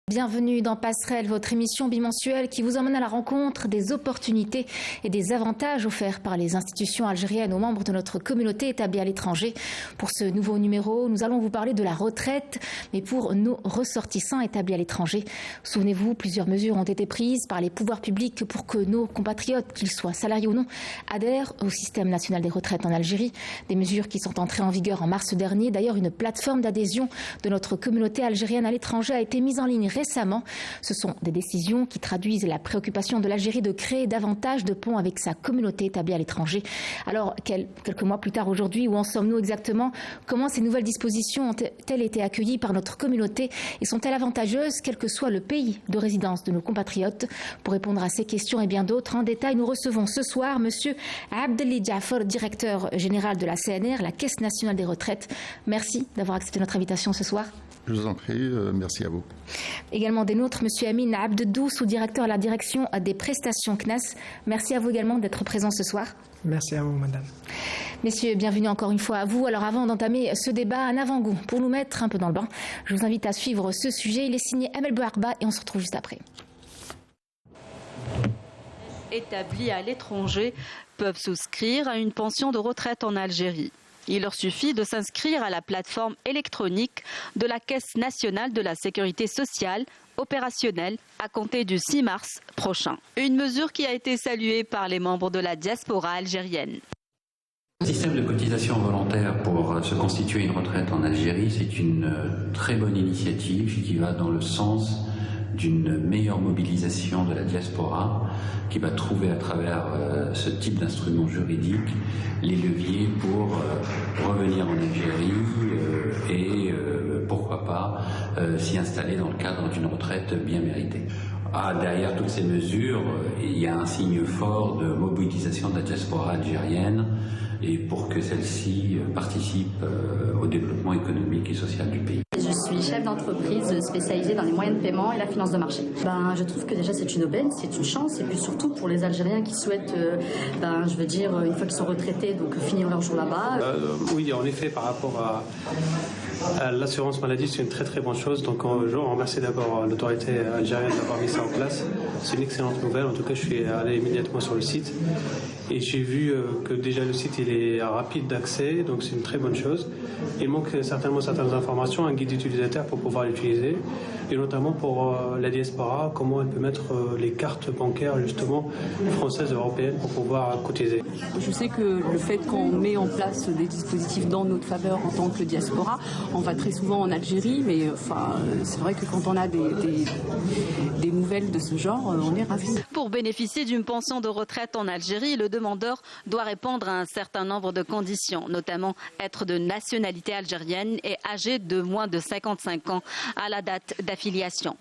Bienvenue dans Passerelle, votre émission bimensuelle qui vous emmène à la rencontre des opportunités et des avantages offerts par les institutions algériennes aux membres de notre communauté établie à l'étranger. Pour ce nouveau numéro, nous allons vous parler de la retraite, mais pour nos ressortissants établis à l'étranger. Souvenez-vous, plusieurs mesures ont été prises par les pouvoirs publics pour que nos compatriotes, qu'ils soient salariés ou non, adhèrent au système national des retraites en Algérie. Des mesures qui sont entrées en vigueur en mars dernier. D'ailleurs, une plateforme d'adhésion de notre communauté algérienne à l'étranger a été mise en ligne récemment. Ce sont des décisions qui traduisent la préoccupation de l'Algérie de créer davantage de ponts avec sa communauté établie à l'étranger. Alors, quelques mois plus tard aujourd'hui, où en sommes-nous exactement? Comment ces nouvelles dispositions ont-elles été accueillies par notre communauté et sont-elles avantageuses, quel que soit le pays de résidence de nos compatriotes? Pour répondre à ces questions et bien d'autres en détail, nous recevons ce soir M. Abdelli Jaffer, directeur général de la CNR, la Caisse nationale des retraites. Merci d'avoir accepté notre invitation ce soir. Je vous en prie, merci à vous. Également des nôtres, M. Amin Abdeddou, sous-directeur à la direction des prestations CNAS. Merci à vous également d'être présent ce soir. Merci à vous, madame. Messieurs, bienvenue encore une fois à vous. Alors avant d'entamer ce débat, un avant-goût pour nous mettre un peu dans le bain. Je vous invite à suivre ce sujet. Il est signé Amel Bouarba et on se retrouve juste après. Établis à l'étranger peuvent souscrire à une pension de retraite en Algérie. Il leur suffit de s'inscrire à la plateforme électronique de la Caisse nationale de la sécurité sociale, opérationnelle à compter du 6 mars prochain. Une mesure qui a été saluée par les membres de la diaspora algérienne. Le système de cotisation volontaire pour se constituer une retraite en Algérie, c'est une très bonne initiative qui va dans le sens d'une meilleure mobilisation de la diaspora qui va trouver à travers ce type d'instrument juridique les leviers pour revenir en Algérie et pourquoi pas s'y installer dans le cadre d'une retraite bien méritée. Derrière toutes ces mesures, il y a un signe fort de mobilisation de la diaspora algérienne et pour que celle-ci participe au développement économique et social du pays. Je suis chef d'entreprise spécialisée dans les moyens de paiement et la finance de marché. Je trouve que déjà c'est une aubaine, c'est une chance, et puis surtout pour les Algériens qui souhaitent, une fois qu'ils sont retraités, donc finir leur jour là-bas. Oui, en effet, par rapport à l'assurance maladie, c'est une très très bonne chose. Donc je remercie d'abord l'autorité algérienne d'avoir mis ça en place. C'est une excellente nouvelle. En tout cas, je suis allé immédiatement sur le site et j'ai vu que déjà le site il est rapide d'accès, donc c'est une très bonne chose. Il manque certainement certaines informations, un guide utilisateur pour pouvoir l'utiliser, et notamment pour la diaspora, comment elle peut mettre les cartes bancaires justement françaises et européennes pour pouvoir cotiser. Je sais que le fait qu'on met en place des dispositifs dans notre faveur en tant que diaspora, on va très souvent en Algérie, mais c'est vrai que quand on a des nouvelles de ce genre, on est ravis. Pour bénéficier d'une pension de retraite en Algérie, le demandeur doit répondre à un certain nombre de conditions, notamment être de nationalité algérienne et âgé de moins de 55 ans à la date d'affiliation.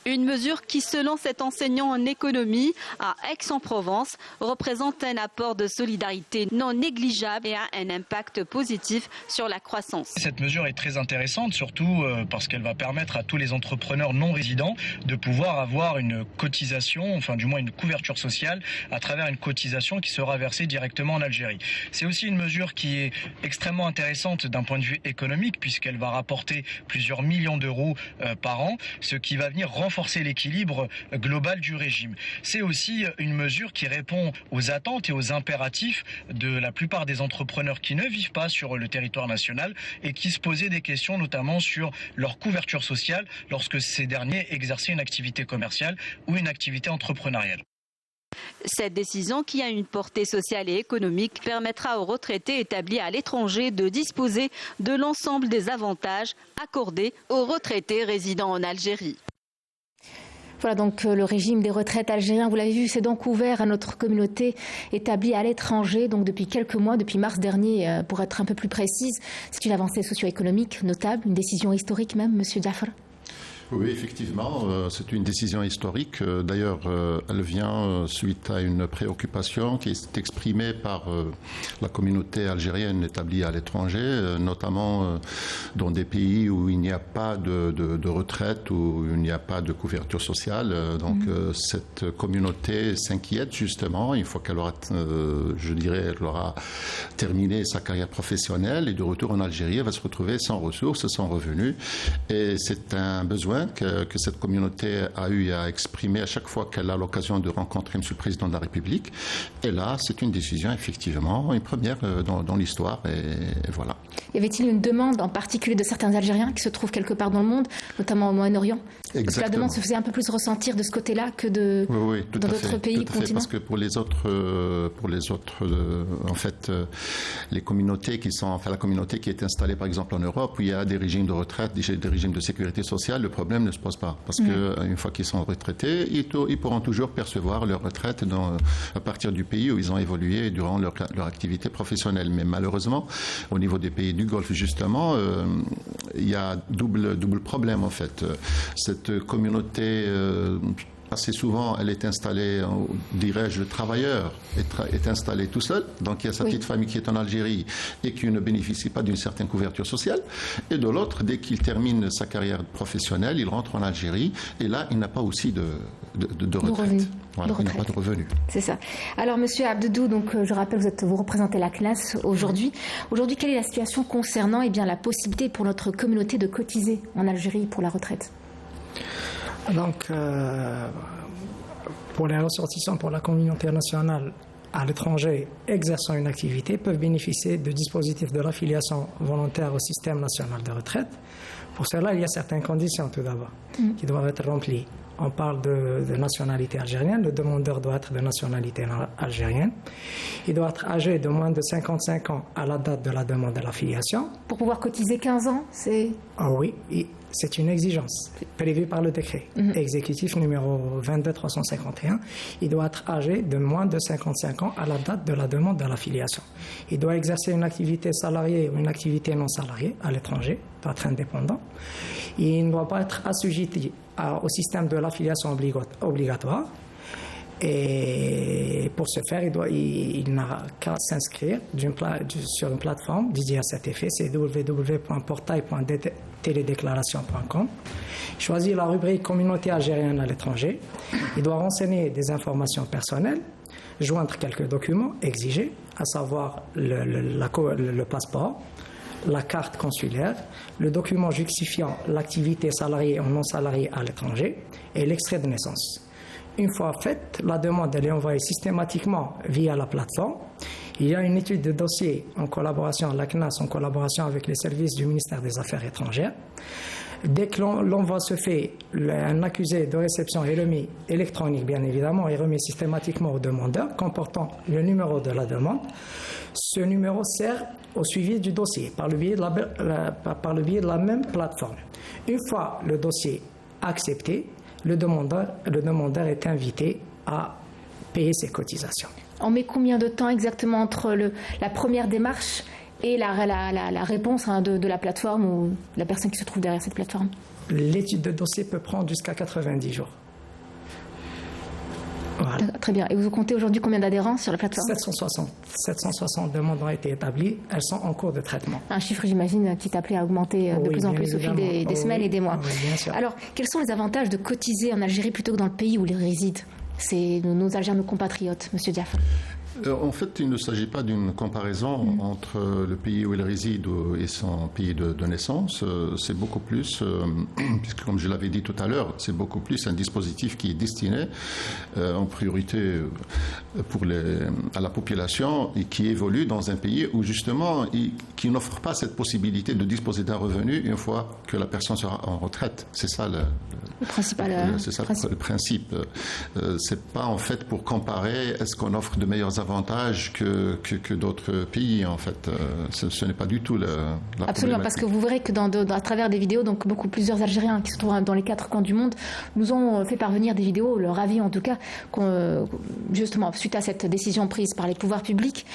Une mesure qui, selon cet enseignant en économie à Aix-en-Provence, représente un apport de solidarité non négligeable et a un impact positif sur la croissance. Cette mesure est très intéressante, surtout parce qu'elle va permettre à tous les entrepreneurs non résidents de pouvoir avoir une cotisation, enfin du moins une couverture sociale à travers une cotisation qui sera versée directement en Algérie. C'est aussi une mesure qui est extrêmement intéressante d'un point de vue économique puisqu'elle va rapporter plusieurs millions d'euros par an, ce qui va venir renforcer l'équilibre global du régime. C'est aussi une mesure qui répond aux attentes et aux impératifs de la plupart des entrepreneurs qui ne vivent pas sur le territoire national et qui se posaient des questions notamment sur leur couverture sociale lorsque ces derniers exerçaient une activité commerciale ou une activité entrepreneuriale. Cette décision, qui a une portée sociale et économique, permettra aux retraités établis à l'étranger de disposer de l'ensemble des avantages accordés aux retraités résidant en Algérie. Voilà donc le régime des retraites algériens, vous l'avez vu, c'est donc ouvert à notre communauté établie à l'étranger, donc depuis quelques mois, depuis mars dernier, pour être un peu plus précise. C'est une avancée socio-économique notable, une décision historique même, Monsieur Jaffer. Oui, effectivement, c'est une décision historique. D'ailleurs, elle vient suite à une préoccupation qui est exprimée par la communauté algérienne établie à l'étranger, notamment dans des pays où il n'y a pas de retraite, où il n'y a pas de couverture sociale. Donc, cette communauté s'inquiète justement, une fois qu'elle aura, elle aura terminé sa carrière professionnelle et de retour en Algérie, elle va se retrouver sans ressources, sans revenus. Et c'est un besoin besoin que cette communauté a eu à exprimer à chaque fois qu'elle a l'occasion de rencontrer M. le Président de la République. Et là, c'est une décision, effectivement, une première dans l'histoire. Et voilà. Y avait-il une demande en particulier de certains Algériens qui se trouvent quelque part dans le monde, notamment au Moyen-Orient? Parce que la demande se faisait un peu plus ressentir de ce côté-là que dans d'autres pays continents. Parce que pour les autres, en fait, les communautés la communauté qui est installée, par exemple, en Europe, où il y a des régimes de retraite, des régimes de sécurité sociale, le problème ne se pose pas. Parce qu'une fois qu'ils sont retraités, ils pourront toujours percevoir leur retraite à partir du pays où ils ont évolué durant leur activité professionnelle. Mais malheureusement, au niveau des pays du Golfe, justement, il y a double problème, en fait. Cette communauté, assez souvent, elle est installée, dirais-je, le travailleur est installé tout seul. Donc, il y a sa petite famille qui est en Algérie et qui ne bénéficie pas d'une certaine couverture sociale. Et de l'autre, dès qu'il termine sa carrière professionnelle, il rentre en Algérie et là, il n'a pas aussi de retraite. Voilà, il n'a pas de revenus. C'est ça. Alors, Monsieur Abdou, donc, je rappelle, vous représentez la CNAS aujourd'hui. Aujourd'hui, quelle est la situation concernant la possibilité pour notre communauté de cotiser en Algérie pour la retraite? Donc, pour les ressortissants, pour la communauté nationale à l'étranger exerçant une activité, peuvent bénéficier de dispositifs de l'affiliation volontaire au système national de retraite. Pour cela, il y a certaines conditions tout d'abord qui doivent être remplies. On parle de nationalité algérienne. Le demandeur doit être de nationalité algérienne. Il doit être âgé de moins de 55 ans à la date de la demande de l'affiliation. Pour pouvoir cotiser 15 ans, c'est... Ah oui, c'est une exigence prévue par le décret exécutif numéro 22351. Il doit être âgé de moins de 55 ans à la date de la demande de l'affiliation. Il doit exercer une activité salariée ou une activité non salariée à l'étranger, doit être indépendant. Il ne doit pas être assujetti au système de l'affiliation obligatoire. Et pour ce faire, il n'a qu'à s'inscrire sur une plateforme dédiée à cet effet, c'est www.portail.teledéclaration.com. Choisir la rubrique communauté algérienne à l'étranger. Il doit renseigner des informations personnelles, joindre quelques documents exigés, à savoir le passeport, la carte consulaire, le document justifiant l'activité salariée ou non salariée à l'étranger et l'extrait de naissance. Une fois faite, la demande est envoyée systématiquement via la plateforme. Il y a une étude de dossier en collaboration avec la CNAS, en collaboration avec les services du ministère des Affaires étrangères. Dès que l'envoi se fait, un accusé de réception est remis électronique, bien évidemment, est remis systématiquement au demandeur, comportant le numéro de la demande. Ce numéro sert au suivi du dossier par le biais de la même plateforme. Une fois le dossier accepté, le demandeur est invité à payer ses cotisations. On met combien de temps exactement entre la première démarche et la réponse de la plateforme ou la personne qui se trouve derrière cette plateforme? L'étude de dossier peut prendre jusqu'à 90 jours. Voilà. Très bien. Et vous comptez aujourd'hui combien d'adhérents sur la plateforme? 760 demandes ont été établies. Elles sont en cours de traitement. Un chiffre, j'imagine, qui est appelé à augmenter de plus en plus au fil des semaines et des mois. Oui, bien sûr. Alors, quels sont les avantages de cotiser en Algérie plutôt que dans le pays où ils résident? C'est nos Algériens, nos compatriotes, Monsieur Diaf. En fait, il ne s'agit pas d'une comparaison entre le pays où il réside et son pays de naissance. C'est beaucoup plus, puisque comme je l'avais dit tout à l'heure, c'est beaucoup plus un dispositif qui est destiné en priorité à la population et qui évolue dans un pays où justement, qui n'offre pas cette possibilité de disposer d'un revenu une fois que la personne sera en retraite. C'est ça le principe. C'est pas en fait pour comparer est-ce qu'on offre de meilleurs avantages que d'autres pays, en fait. Ce n'est pas du tout la Absolument, parce que vous verrez que à travers des vidéos, donc plusieurs Algériens qui se trouvent dans les 4 coins du monde nous ont fait parvenir des vidéos, leur avis en tout cas, justement suite à cette décision prise par les pouvoirs publics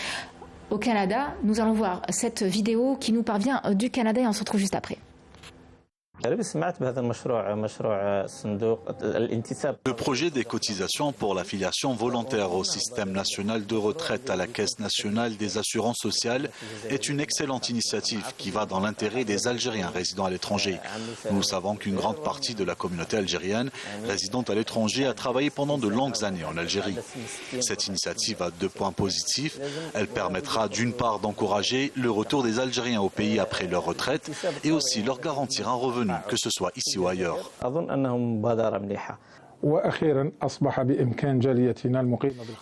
au Canada. Nous allons voir cette vidéo qui nous parvient du Canada et on se retrouve juste après. Le projet des cotisations pour l'affiliation volontaire au système national de retraite à la Caisse nationale des assurances sociales est une excellente initiative qui va dans l'intérêt des Algériens résidant à l'étranger. Nous savons qu'une grande partie de la communauté algérienne résidant à l'étranger a travaillé pendant de longues années en Algérie. Cette initiative a 2 points positifs. Elle permettra d'une part d'encourager le retour des Algériens au pays après leur retraite et aussi leur garantir un revenu bienvenue, que ce soit ici ou ailleurs.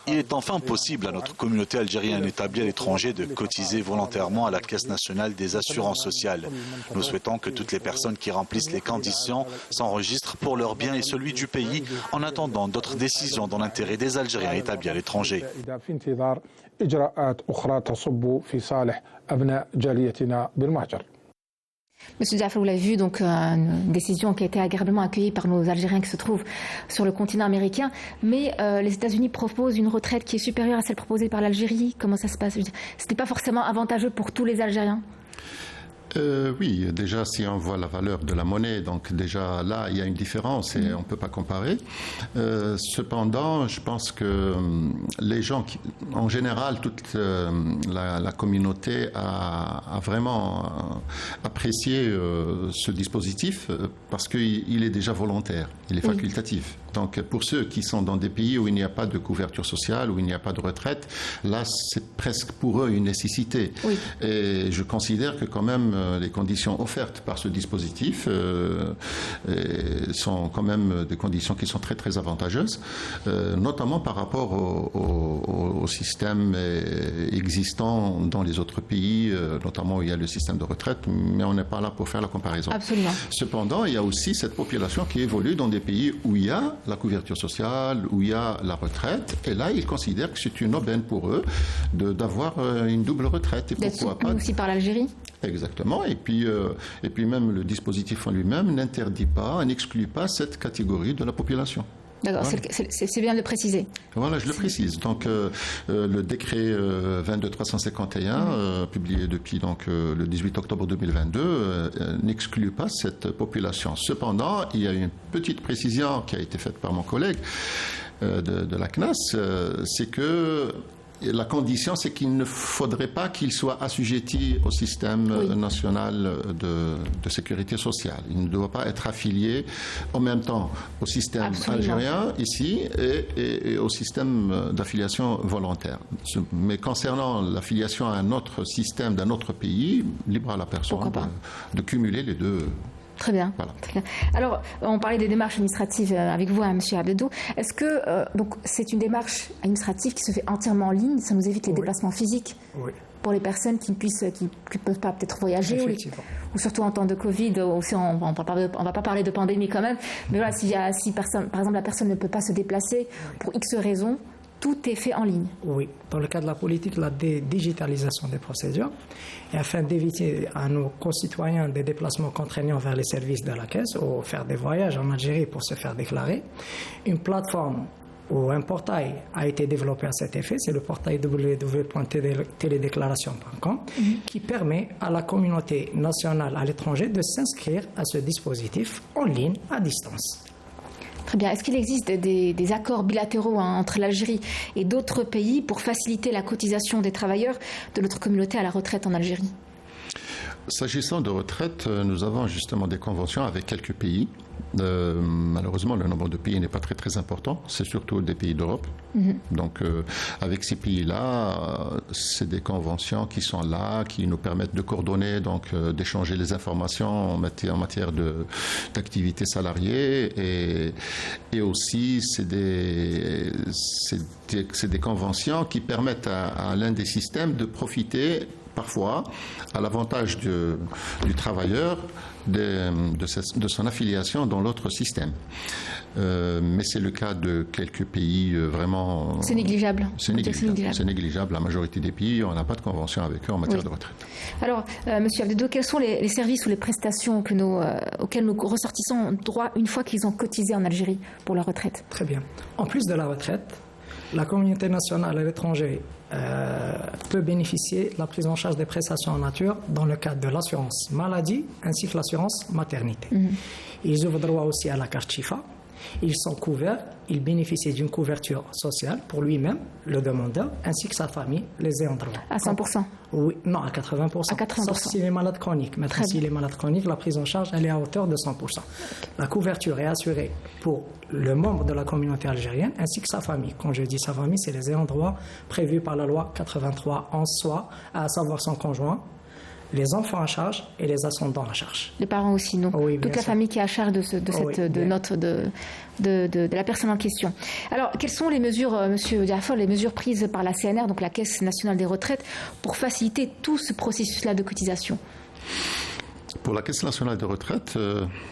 Il est enfin possible à notre communauté algérienne établie à l'étranger de cotiser volontairement à la Caisse nationale des assurances sociales. Nous souhaitons que toutes les personnes qui remplissent les conditions s'enregistrent pour leur bien et celui du pays en attendant d'autres décisions dans l'intérêt des Algériens établis à l'étranger. Monsieur Diafra, vous l'avez vu, donc une décision qui a été agréablement accueillie par nos Algériens qui se trouvent sur le continent américain. Mais les États-Unis proposent une retraite qui est supérieure à celle proposée par l'Algérie. Comment ça se passe? Ce n'était pas forcément avantageux pour tous les Algériens? Oui, déjà si on voit la valeur de la monnaie, donc déjà là il y a une différence et on ne peut pas comparer. Cependant, je pense que les gens, en général, toute la communauté a vraiment apprécié ce dispositif parce qu'il est déjà volontaire, il est facultatif. Donc pour ceux qui sont dans des pays où il n'y a pas de couverture sociale, où il n'y a pas de retraite, là c'est presque pour eux une nécessité. Oui. Et je considère que quand même les conditions offertes par ce dispositif sont quand même des conditions qui sont très très avantageuses, notamment par rapport au système existant dans les autres pays, notamment où il y a le système de retraite, mais on n'est pas là pour faire la comparaison. Absolument. Cependant, il y a aussi cette population qui évolue dans des pays où il y a la couverture sociale, où il y a la retraite, et là, ils considèrent que c'est une aubaine pour eux d'avoir une double retraite. Et pourquoi pas aussi par l'Algérie? Exactement, et puis même le dispositif en lui-même n'interdit pas, n'exclut pas cette catégorie de la population. D'accord, voilà. C'est bien de le préciser. Voilà, je le précise. Donc, le décret 22351, publié depuis donc, le 18 octobre 2022, n'exclut pas cette population. Cependant, il y a une petite précision qui a été faite par mon collègue de la CNAS, c'est que la condition, c'est qu'il ne faudrait pas qu'il soit assujetti au système national de sécurité sociale. Il ne doit pas être affilié en même temps au système algérien ici et au système d'affiliation volontaire. Mais concernant l'affiliation à un autre système d'un autre pays, libre à la personne de cumuler les deux. Très bien. Voilà. Très bien. Alors, on parlait des démarches administratives avec vous, M. Abdou. Est-ce que donc c'est une démarche administrative qui se fait entièrement en ligne? Ça nous évite les déplacements physiques pour les personnes qui ne peuvent pas peut-être voyager ou surtout en temps de Covid. Aussi, on ne va pas parler de pandémie quand même. Mais voilà, si par exemple la personne ne peut pas se déplacer pour X raisons, tout est fait en ligne. Oui, dans le cas de la politique, la digitalisation des procédures, et afin d'éviter à nos concitoyens des déplacements contraignants vers les services de la Caisse ou faire des voyages en Algérie pour se faire déclarer, une plateforme ou un portail a été développé à cet effet, c'est le portail www.teledéclaration.com qui permet à la communauté nationale à l'étranger de s'inscrire à ce dispositif en ligne à distance. Très bien. Est-ce qu'il existe des accords bilatéraux entre l'Algérie et d'autres pays pour faciliter la cotisation des travailleurs de notre communauté à la retraite en Algérie? S'agissant de retraite, nous avons justement des conventions avec quelques pays. Malheureusement, le nombre de pays n'est pas très très important. C'est surtout des pays d'Europe. Donc, avec ces pays-là, c'est des conventions qui sont là, qui nous permettent de coordonner, donc d'échanger les informations en matière d'activité salariée, et aussi c'est des conventions qui permettent à l'un des systèmes de profiter parfois à l'avantage du travailleur de son affiliation dans l'autre système. Mais c'est le cas de quelques pays vraiment... C'est négligeable. C'est négligeable. La majorité des pays, on n'a pas de convention avec eux en matière de retraite. Alors, Monsieur Abdou, quels sont les services ou les prestations auxquels nos ressortissants ont droit une fois qu'ils ont cotisé en Algérie pour la retraite? Très bien. En plus de la retraite, la communauté nationale à l'étranger peut bénéficier de la prise en charge des prestations en nature dans le cadre de l'assurance maladie ainsi que l'assurance maternité. Ils ouvrent droit aussi à la carte Chifa. Ils sont couverts, ils bénéficient d'une couverture sociale pour lui-même, le demandeur, ainsi que sa famille, les ayants droit. À 100%? Oui, non, à 80%. À 80%. Sauf s'il est malade chronique. Maintenant, s'il est malade chronique, la prise en charge, elle est à hauteur de 100%. La couverture est assurée pour le membre de la communauté algérienne, ainsi que sa famille. Quand je dis sa famille, c'est les ayants droit prévus par la loi 83-11, soit, à savoir son conjoint, les enfants à charge et les ascendants à charge. Les parents aussi, non? Oui, toute la famille qui est à charge de la personne en question. Alors, quelles sont les mesures, Monsieur Diafol, les mesures prises par la CNR, donc la Caisse nationale des retraites, pour faciliter tout ce processus-là de cotisation? Pour la Caisse nationale de retraite,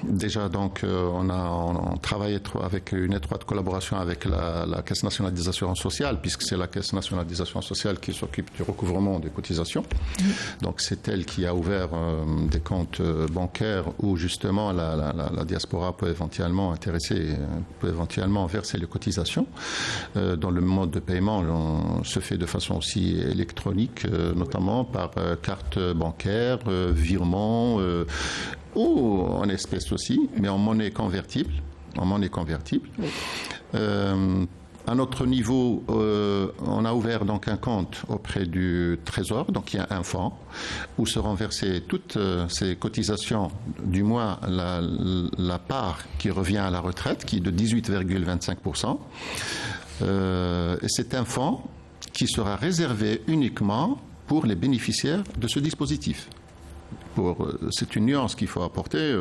déjà donc on travaille avec une étroite collaboration avec la Caisse nationale des assurances sociales, puisque c'est la Caisse nationale des assurances sociales qui s'occupe du recouvrement des cotisations. Donc c'est elle qui a ouvert des comptes bancaires où justement la diaspora peut éventuellement verser les cotisations. Dans le mode de paiement, on se fait de façon aussi électronique, notamment par carte bancaire, virement, ou en espèces aussi, mais en monnaie convertible. Oui. À notre niveau, on a ouvert donc un compte auprès du Trésor, donc il y a un fonds où seront versées toutes ces cotisations, du moins la part qui revient à la retraite, qui est de 18,25%. Et c'est un fonds qui sera réservé uniquement pour les bénéficiaires de ce dispositif. C'est une nuance qu'il faut apporter.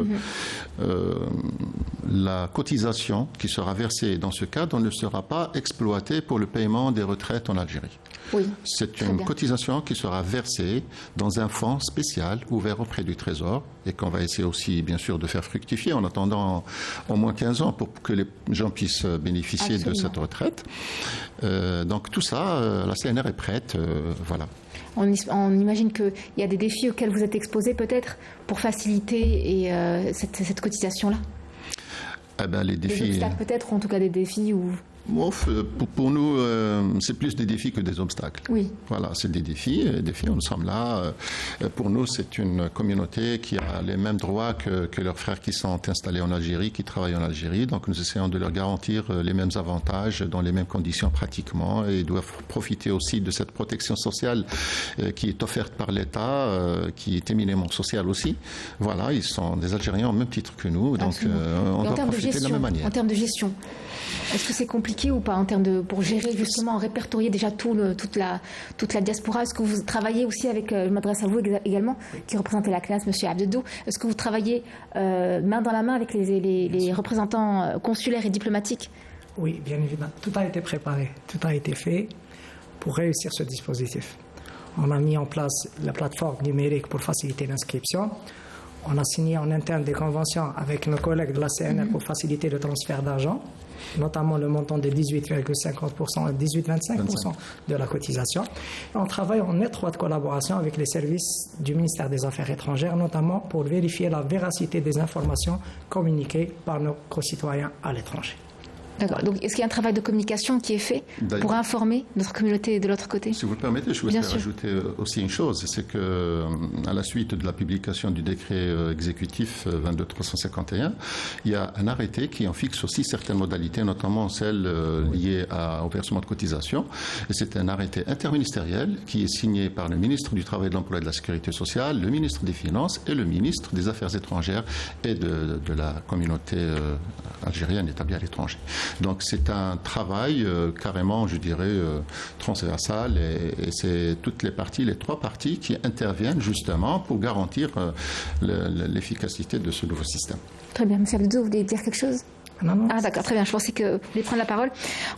La cotisation qui sera versée dans ce cadre ne sera pas exploitée pour le paiement des retraites en Algérie. Oui, c'est une cotisation qui sera versée dans un fonds spécial ouvert auprès du Trésor et qu'on va essayer aussi, bien sûr, de faire fructifier en attendant au moins 15 ans pour que les gens puissent bénéficier de cette retraite. Donc tout ça, la CNR est prête. Voilà. On imagine qu'il y a des défis auxquels vous êtes exposés peut-être pour faciliter cette cotisation-là. Les défis. Des obstacles peut-être, ou en tout cas des défis où... Pour nous, c'est plus des défis que des obstacles. Oui. Voilà, c'est des défis. Nous sommes là. Pour nous, c'est une communauté qui a les mêmes droits que leurs frères qui sont installés en Algérie, qui travaillent en Algérie. Donc, nous essayons de leur garantir les mêmes avantages dans les mêmes conditions pratiquement. Et ils doivent profiter aussi de cette protection sociale qui est offerte par l'État, qui est éminemment sociale aussi. Voilà, ils sont des Algériens au même titre que nous. Donc, on doit profiter de la même manière. En termes de gestion, est-ce que c'est compliqué ou pas pour gérer justement, répertorier déjà toute la diaspora? Est-ce que vous travaillez aussi avec, je m'adresse à vous également, qui représentez la classe, Monsieur Abdedou, est-ce que vous travaillez main dans la main avec les représentants consulaires et diplomatiques? Oui, bien évidemment. Tout a été préparé, tout a été fait pour réussir ce dispositif. On a mis en place la plateforme numérique pour faciliter l'inscription. On a signé en interne des conventions avec nos collègues de la CNR pour faciliter le transfert d'argent, notamment le montant de 18,50% et 18,25% de la cotisation. Et on travaille en étroite collaboration avec les services du ministère des Affaires étrangères, notamment pour vérifier la véracité des informations communiquées par nos concitoyens à l'étranger. D'accord. Donc, est-ce qu'il y a un travail de communication qui est fait pour informer notre communauté de l'autre côté? Si vous le permettez, je voudrais rajouter aussi une chose, c'est que à la suite de la publication du décret exécutif 22351, il y a un arrêté qui en fixe aussi certaines modalités, notamment celles liées au versement de cotisation. Et c'est un arrêté interministériel qui est signé par le ministre du Travail, de l'Emploi et de la Sécurité sociale, le ministre des Finances et le ministre des Affaires étrangères et de la communauté algérienne établie à l'étranger. Donc c'est un travail carrément, je dirais, transversal et c'est toutes les trois parties qui interviennent justement pour garantir l'efficacité de ce nouveau système. Très bien. Monsieur Abdou, vous voulez dire quelque chose? Non. Ah d'accord, très bien. Je pensais que vous vouliez prendre la parole.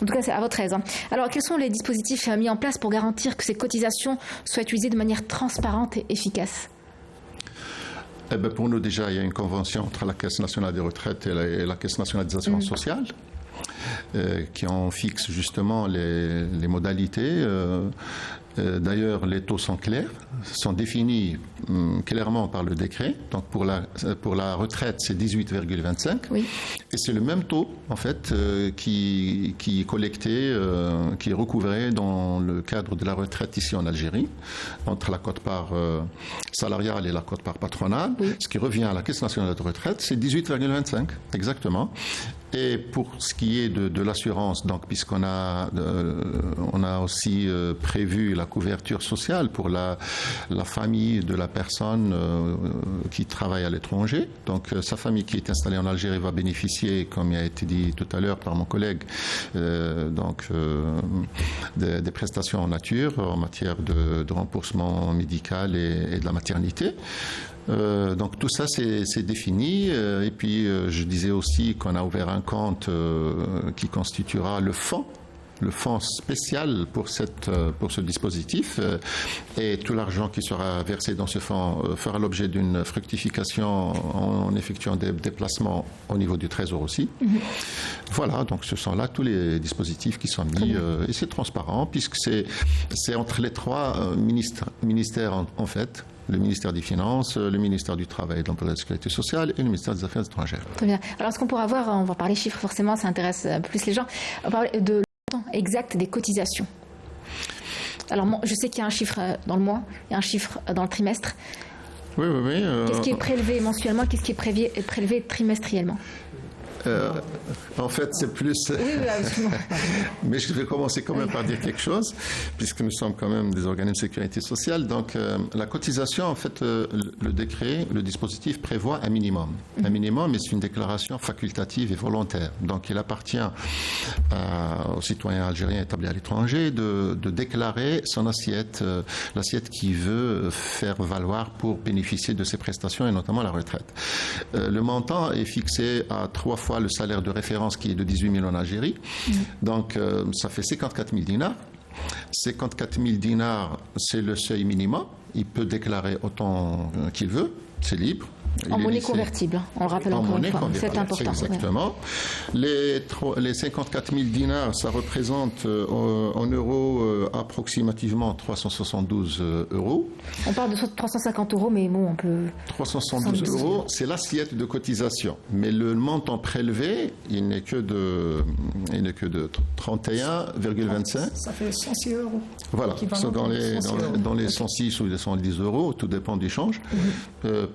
En tout cas, c'est à votre aise. Alors, quels sont les dispositifs mis en place pour garantir que ces cotisations soient utilisées de manière transparente et efficace? Pour nous, déjà, il y a une convention entre la Caisse nationale des retraites et la Caisse nationale des assurances sociales qui en fixe justement les modalités. D'ailleurs, les taux sont clairs, sont définis clairement par le décret. Donc pour la retraite, c'est 18,25. Oui. Et c'est le même taux, en fait, qui est collecté, qui est recouvré dans le cadre de la retraite ici en Algérie, entre la quote-part salariale et la quote-part patronale. Oui. Ce qui revient à la Caisse nationale de retraite, c'est 18,25, exactement. Et pour ce qui est côté de l'assurance, donc puisqu'on a, on a aussi prévu la couverture sociale pour la famille de la personne qui travaille à l'étranger. Donc sa famille qui est installée en Algérie va bénéficier, comme il a été dit tout à l'heure par mon collègue, des prestations en nature en matière de remboursement médical et de la maternité. Donc tout ça c'est défini et puis je disais aussi qu'on a ouvert un compte qui constituera le fonds spécial pour ce dispositif et tout l'argent qui sera versé dans ce fonds fera l'objet d'une fructification en effectuant des déplacements au niveau du Trésor aussi. Voilà, donc ce sont là tous les dispositifs qui sont mis et c'est transparent puisque c'est entre les trois ministères en fait. Le ministère des Finances, le ministère du Travail et de l'Emploi et de la Sécurité sociale et le ministère des Affaires étrangères. Très bien. Alors, ce qu'on pourra voir, on va parler chiffres forcément, ça intéresse plus les gens. On va parler de le montant exact des cotisations. Alors, je sais qu'il y a un chiffre dans le mois, il y a un chiffre dans le trimestre. Oui. Qu'est-ce qui est prélevé mensuellement, qu'est-ce qui est prélevé trimestriellement ? En fait, c'est plus... Oui, absolument. Mais je vais commencer quand même par dire quelque chose, puisque nous sommes quand même des organismes de sécurité sociale. Donc, la cotisation, en fait, le décret, le dispositif prévoit un minimum. Un minimum, mais c'est une déclaration facultative et volontaire. Donc, il appartient aux citoyens algériens établis à l'étranger de déclarer son assiette, l'assiette qu'il veut faire valoir pour bénéficier de ses prestations, et notamment la retraite. Le montant est fixé à 3 fois le salaire de référence qui est de 18 000 en Algérie. Donc, ça fait 54 000 dinars. 54 000 dinars, c'est le seuil minimum. Il peut déclarer autant qu'il veut. C'est libre. En monnaie convertible, on le rappelle encore une fois, c'est important. Exactement. Ouais. Les 54 000 dinars, ça représente en euros approximativement 372 euros. On parle de 350 euros, mais bon, on peut... 372 euros, c'est l'assiette de cotisation. Mais le montant prélevé, il n'est que de 31,25. Ça fait 106 euros. Voilà, dans les 106 ou les 110 euros, tout dépend du change,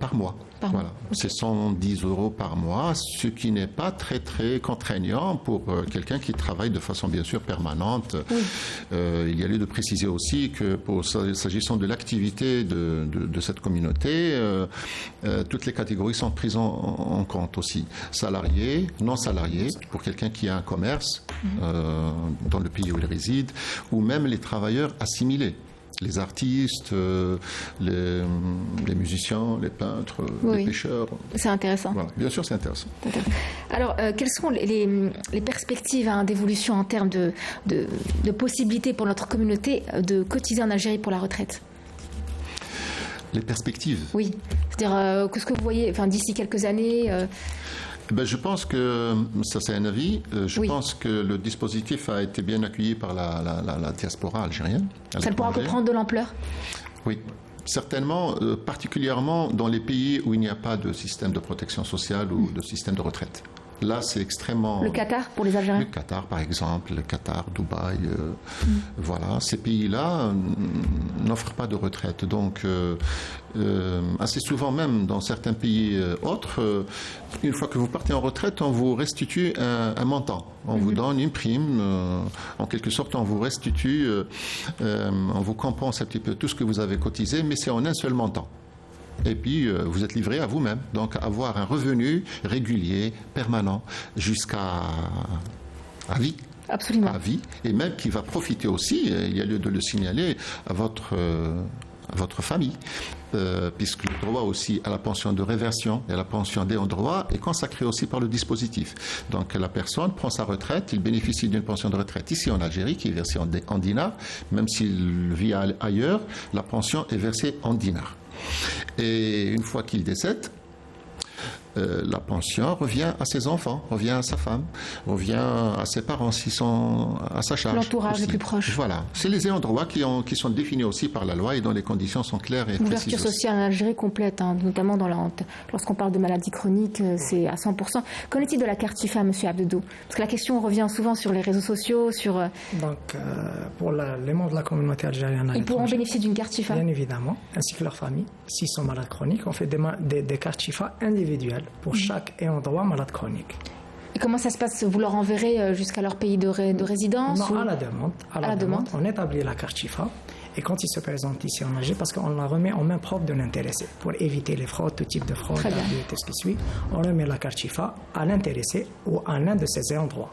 par mois. Voilà, c'est 110 euros par mois, ce qui n'est pas très très contraignant pour quelqu'un qui travaille de façon bien sûr permanente. Il y a lieu de préciser aussi que s'agissant de l'activité de cette communauté, toutes les catégories sont prises en compte aussi. Salariés, non salariés, pour quelqu'un qui a un commerce dans le pays où il réside, ou même les travailleurs assimilés. Les artistes, les musiciens, les peintres, les pêcheurs. C'est intéressant. Voilà. Bien sûr, c'est intéressant. Alors, quelles sont les perspectives d'évolution en termes de possibilités pour notre communauté de cotiser en Algérie pour la retraite ? Les perspectives ? Oui. C'est-à-dire, qu'est-ce que vous voyez d'ici quelques années je pense que, ça c'est un avis, je pense que le dispositif a été bien accueilli par la diaspora algérienne. Ça pourra encore prendre de l'ampleur ? Oui. Certainement, particulièrement dans les pays où il n'y a pas de système de protection sociale ou de système de retraite. Là, c'est extrêmement... Le Qatar, pour les Algériens ? Le Qatar, par exemple, le Qatar, Dubaï, voilà. Ces pays-là n'offrent pas de retraite. Donc, assez souvent même, dans certains pays autres, une fois que vous partez en retraite, on vous restitue un montant. On vous donne une prime. En quelque sorte, on vous restitue, on vous compense un petit peu tout ce que vous avez cotisé, mais c'est en un seul montant. Et puis, vous êtes livré à vous-même. Donc, avoir un revenu régulier, permanent, jusqu'à vie. Absolument. À vie. Et même qui va profiter aussi, il y a lieu de le signaler, à votre famille. Puisque le droit aussi à la pension de réversion et à la pension d'ayant droit est consacré aussi par le dispositif. Donc la personne prend sa retraite, il bénéficie d'une pension de retraite ici en Algérie qui est versée en dinars, même s'il vit ailleurs, la pension est versée en dinars. Et une fois qu'il décède, la pension revient à ses enfants, revient à sa femme, revient à ses parents s'ils sont à sa charge. L'entourage le plus proche. Voilà. C'est les ayants droit qui sont définis aussi par la loi et dont les conditions sont claires et précises. L'ouverture sociale en Algérie complète, notamment lorsqu'on parle de maladies chroniques, c'est à 100%. Qu'en est-il de la carte FIFA, M. Abdedou ? Parce que la question revient souvent sur les réseaux sociaux, sur... Donc, pour les membres de la communauté algérienne... Ils pourront bénéficier d'une carte FIFA ? Bien évidemment, ainsi que leur famille. S'ils sont malades chroniques, on fait des cartes FIFA individuelles pour chaque ayant droit malade chronique. Et comment ça se passe? Vous leur enverrez jusqu'à leur pays de résidence? Non, ou... à la demande. À la demande. On établit la carte Chifa. Et quand ils se présentent ici en Algérie, parce qu'on la remet en main propre de l'intéressé, pour éviter les fraudes, tout type de fraude, tout ce qui suit, on remet la carte Chifa à l'intéressé ou à l'un de ses endroits.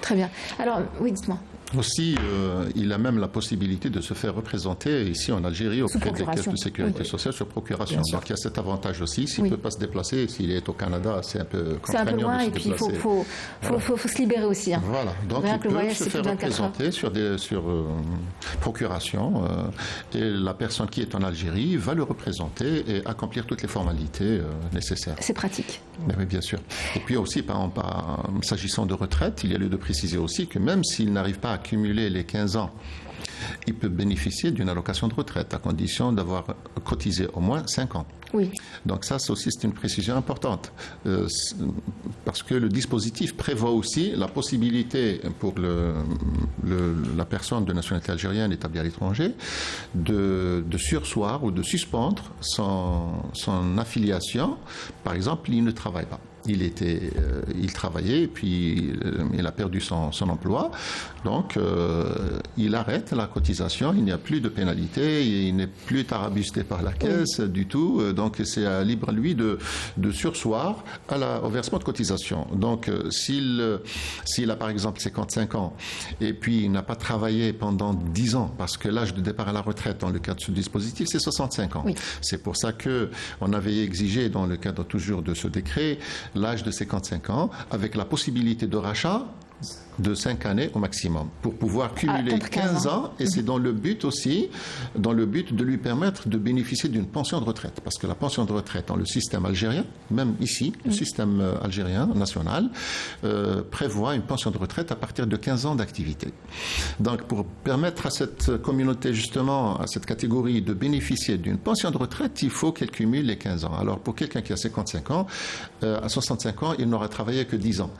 Très bien. Alors, oui, dites-moi. Aussi, il a même la possibilité de se faire représenter ici en Algérie auprès des caisses de sécurité sociale sur procuration. Donc il y a cet avantage aussi. S'il ne peut pas se déplacer, s'il est au Canada, c'est un peu contraignant. C'est un peu loin et puis il faut se libérer aussi. Hein. Voilà, donc il peut se faire représenter sur procuration et la personne qui est en Algérie va le représenter et accomplir toutes les formalités nécessaires. C'est pratique. Mais oui, bien sûr. Et puis aussi, par exemple, s'agissant de retraite, il y a lieu de préciser aussi que même s'il n'arrive pas à cumuler les 15 ans, il peut bénéficier d'une allocation de retraite à condition d'avoir cotisé au moins 5 ans. Oui. Donc ça aussi, c'est une précision importante parce que le dispositif prévoit aussi la possibilité pour la personne de nationalité algérienne établie à l'étranger de surseoir ou de suspendre son affiliation. Par exemple, il ne travaille pas. Il travaillait et puis il a perdu son emploi. Donc, il arrête la cotisation. Il n'y a plus de pénalité. Il n'est plus tarabusté par la caisse du tout. Donc, c'est à libre lui de surseoir au versement de cotisation. Donc, s'il a par exemple 55 ans et puis il n'a pas travaillé pendant 10 ans, parce que l'âge de départ à la retraite dans le cadre de ce dispositif, c'est 65 ans. Oui. C'est pour ça qu'on avait exigé dans le cadre toujours de ce décret l'âge de 55 ans, avec la possibilité de rachat de 5 années au maximum, pour pouvoir cumuler 15 ans, et c'est dans le but de lui permettre de bénéficier d'une pension de retraite, parce que la pension de retraite dans le système algérien, même ici, le système algérien national, prévoit une pension de retraite à partir de 15 ans d'activité. Donc pour permettre à cette communauté, justement, à cette catégorie de bénéficier d'une pension de retraite, il faut qu'elle cumule les 15 ans. Alors pour quelqu'un qui a 55 ans, à 65 ans, il n'aura travaillé que 10 ans.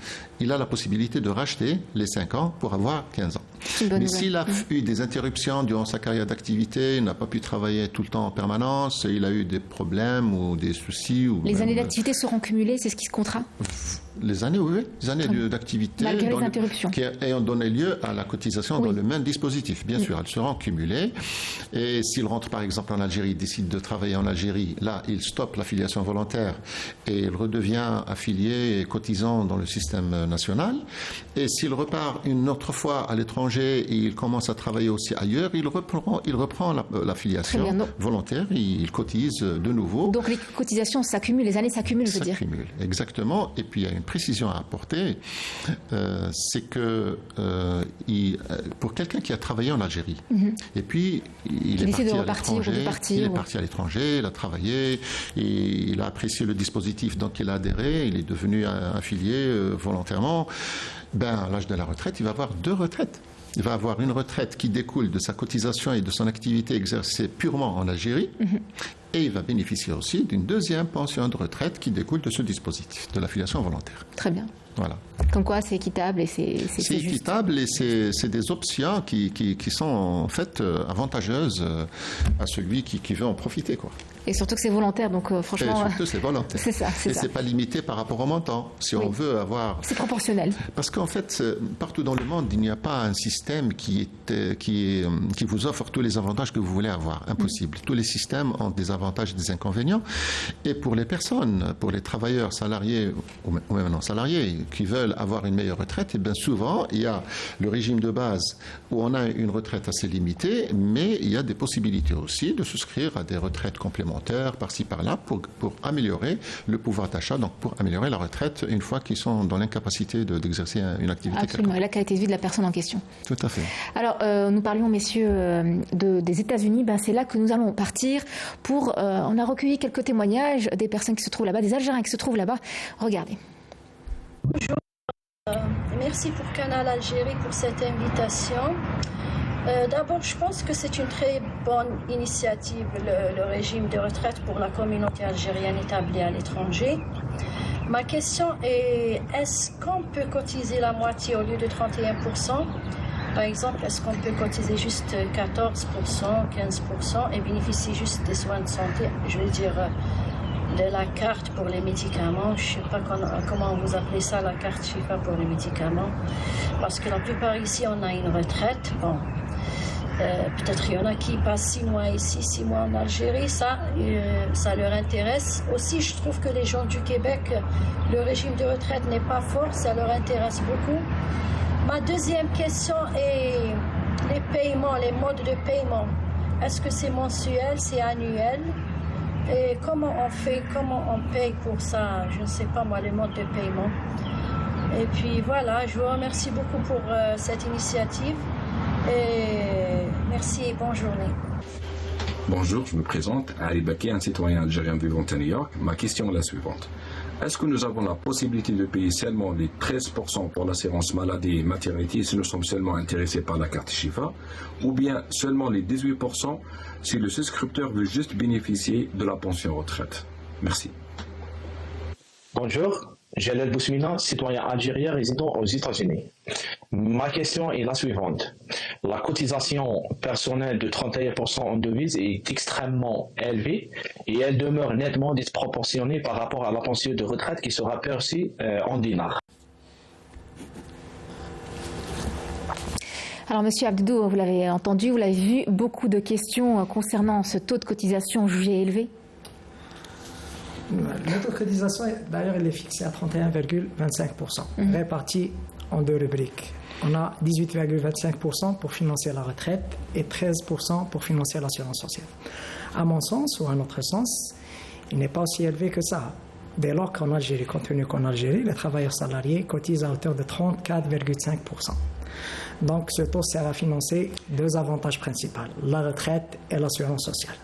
Il a la possibilité de racheter les 5 ans pour avoir 15 ans. Mais s'il a eu des interruptions durant sa carrière d'activité, il n'a pas pu travailler tout le temps en permanence, il a eu des problèmes ou des soucis... Les années d'activité seront cumulées, c'est ce qui se comptera? Les années, oui, les années d'activité malgré les interruptions qui ayant donné lieu à la cotisation dans le même dispositif. Bien sûr, elles seront cumulées. Et s'il rentre par exemple en Algérie, décide de travailler en Algérie, là, il stoppe l'affiliation volontaire et il redevient affilié et cotisant dans le système national. Et s'il repart une autre fois à l'étranger et il commence à travailler aussi ailleurs, il reprend l'affiliation volontaire, il cotise de nouveau. Donc les cotisations s'accumulent, les années s'accumulent, je veux dire. S'accumulent, exactement. Et puis il y a une précision à apporter, c'est que pour quelqu'un qui a travaillé en Algérie, et puis il est parti à l'étranger, il a travaillé, il a apprécié le dispositif, donc il a adhéré, il est devenu affilié volontairement, à l'âge de la retraite, il va avoir 2 retraites. Il va avoir une retraite qui découle de sa cotisation et de son activité exercée purement en Algérie, et il va bénéficier aussi d'une deuxième pension de retraite qui découle de ce dispositif, de l'affiliation volontaire. Très bien. Voilà. Comme quoi, c'est équitable et c'est équitable et c'est des options qui sont en fait avantageuses à celui qui veut en profiter, quoi. Et surtout que c'est volontaire, donc franchement... Et surtout c'est volontaire. C'est ça. Et c'est pas limité par rapport au montant. Si on veut avoir... C'est proportionnel. Parce qu'en fait, partout dans le monde, il n'y a pas un système qui vous offre tous les avantages que vous voulez avoir. Impossible. Tous les systèmes ont des avantages et des inconvénients. Et pour les personnes, pour les travailleurs salariés ou même non salariés qui veulent avoir une meilleure retraite, et bien souvent, il y a le régime de base où on a une retraite assez limitée, mais il y a des possibilités aussi de souscrire à des retraites complémentaires par-ci par-là pour améliorer le pouvoir d'achat, donc pour améliorer la retraite une fois qu'ils sont dans l'incapacité d'exercer une activité. Absolument, et la qualité de vie de la personne en question. Tout à fait. Alors, nous parlions, messieurs, des États-Unis. C'est là que nous allons partir pour... on a recueilli quelques témoignages des personnes qui se trouvent là-bas, des Algériens qui se trouvent là-bas. Regardez. Bonjour. Merci pour Canal Algérie pour cette invitation. D'abord, je pense que c'est une très bonne initiative, le régime de retraite pour la communauté algérienne établie à l'étranger. Ma question est, est-ce qu'on peut cotiser la moitié au lieu de 31%? Par exemple, est-ce qu'on peut cotiser juste 14%, 15% et bénéficier juste des soins de santé? Je veux dire, de la carte pour les médicaments. Je ne sais pas comment vous appelez ça, la carte Chifa pour les médicaments. Parce que la plupart ici, on a une retraite. Bon, peut-être il y en a qui passent 6 mois ici, 6 mois en Algérie. Ça leur intéresse. Aussi, je trouve que les gens du Québec, le régime de retraite n'est pas fort. Ça leur intéresse beaucoup. Ma deuxième question est les paiements, les modes de paiement. Est-ce que c'est mensuel, c'est annuel? Et comment on paye pour ça? Je ne sais pas moi, les modes de paiement. Et puis voilà, je vous remercie beaucoup pour cette initiative. Et merci et bonne journée. Bonjour, je me présente, Ali Baki, un citoyen algérien vivant à New York. Ma question est la suivante. Est-ce que nous avons la possibilité de payer seulement les 13% pour l'assurance maladie et maternité si nous sommes seulement intéressés par la carte Chifa, ou bien seulement les 18% si le souscripteur veut juste bénéficier de la pension retraite? Merci. Bonjour, Jalal Bousmina, citoyen algérien résidant aux États-Unis. Ma question est la suivante. La cotisation personnelle de 31% en devises est extrêmement élevée et elle demeure nettement disproportionnée par rapport à la pension de retraite qui sera perçue en dinars. Alors, Monsieur Abdou, vous l'avez entendu, vous l'avez vu, beaucoup de questions concernant ce taux de cotisation jugé élevé. Le taux de cotisation, d'ailleurs, il est fixé à 31,25%, réparti en 2 rubriques. On a 18,25% pour financer la retraite et 13% pour financer l'assurance sociale. À mon sens, ou à notre sens, il n'est pas aussi élevé que ça. Dès lors qu'en Algérie, compte tenu qu'en Algérie, les travailleurs salariés cotisent à hauteur de 34,5%. Donc, ce taux sert à financer 2 avantages principaux, la retraite et l'assurance sociale.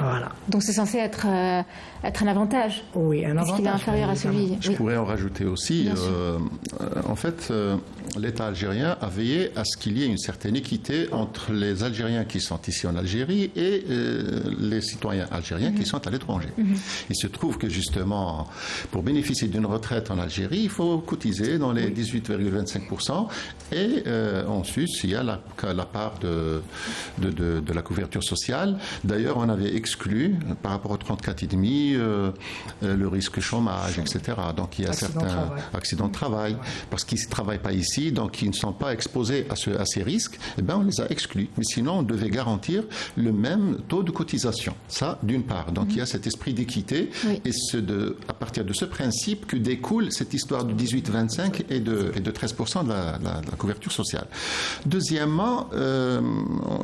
Voilà. Donc c'est censé être un avantage. Oui, un avantage. Parce qu'il est inférieur à celui. Je pourrais en rajouter aussi. En fait, l'État algérien a veillé à ce qu'il y ait une certaine équité entre les Algériens qui sont ici en Algérie et les citoyens algériens qui sont à l'étranger. Il se trouve que justement, pour bénéficier d'une retraite en Algérie, il faut cotiser dans les 18,25% et ensuite il y a la part de la couverture sociale. D'ailleurs, on avait exclu par rapport aux 34,5 le risque chômage, etc. Donc il y a certains accidents de travail parce qu'ils ne travaillent pas ici, donc ils ne sont pas exposés à ces risques. Eh bien, on les a exclus. Mais sinon, on devait garantir le même taux de cotisation. Ça, d'une part. Donc il y a cet esprit d'équité et à partir de ce principe que découle cette histoire de 18,25 et de 13% de la couverture sociale. Deuxièmement,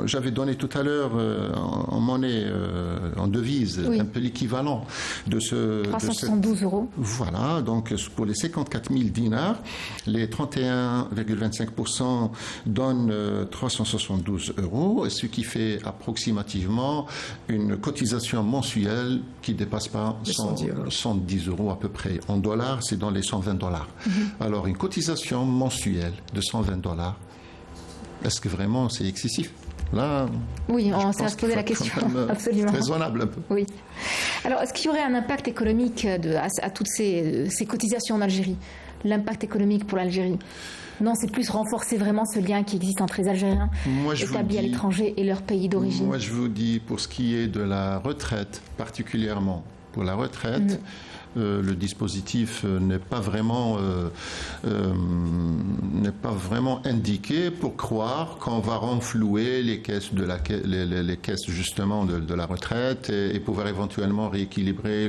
j'avais donné tout à l'heure en monnaie, en devise, un peu l'équivalent de ce... 372 euros. Voilà, donc pour les 54 000 dinars, les 31,25% donnent 372 euros, ce qui fait approximativement une cotisation mensuelle qui ne dépasse pas 110 euros à peu près. En dollars, c'est dans les $120. Alors, une cotisation mensuelle de $120, est-ce que vraiment c'est excessif? Là, oui, on s'est à se poser la question. Absolument. Raisonnable un peu. Oui. Alors, est-ce qu'il y aurait un impact économique à toutes ces cotisations en Algérie? L'impact économique pour l'Algérie? Non, c'est plus renforcer vraiment ce lien qui existe entre les Algériens établis à l'étranger et leur pays d'origine. Moi, je vous dis, pour ce qui est de la retraite, particulièrement pour la retraite, le dispositif n'est pas vraiment indiqué pour croire qu'on va renflouer les caisses les caisses justement de la retraite et pouvoir éventuellement rééquilibrer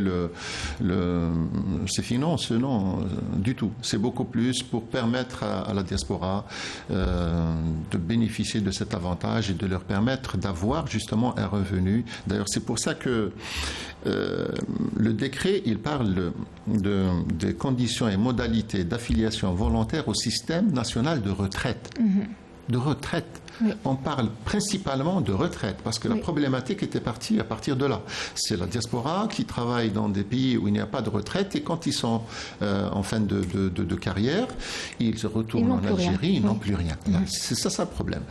ses finances. Non, du tout. C'est beaucoup plus pour permettre à la diaspora de bénéficier de cet avantage et de leur permettre d'avoir justement un revenu. D'ailleurs, c'est pour ça que le décret, il parle des conditions et modalités d'affiliation volontaire au système national de retraite. De retraite. Oui. On parle principalement de retraite parce que la problématique était partie à partir de là. C'est la diaspora qui travaille dans des pays où il n'y a pas de retraite et quand ils sont en fin de carrière, ils se retournent en Algérie, ils n'ont plus rien. C'est ça le problème.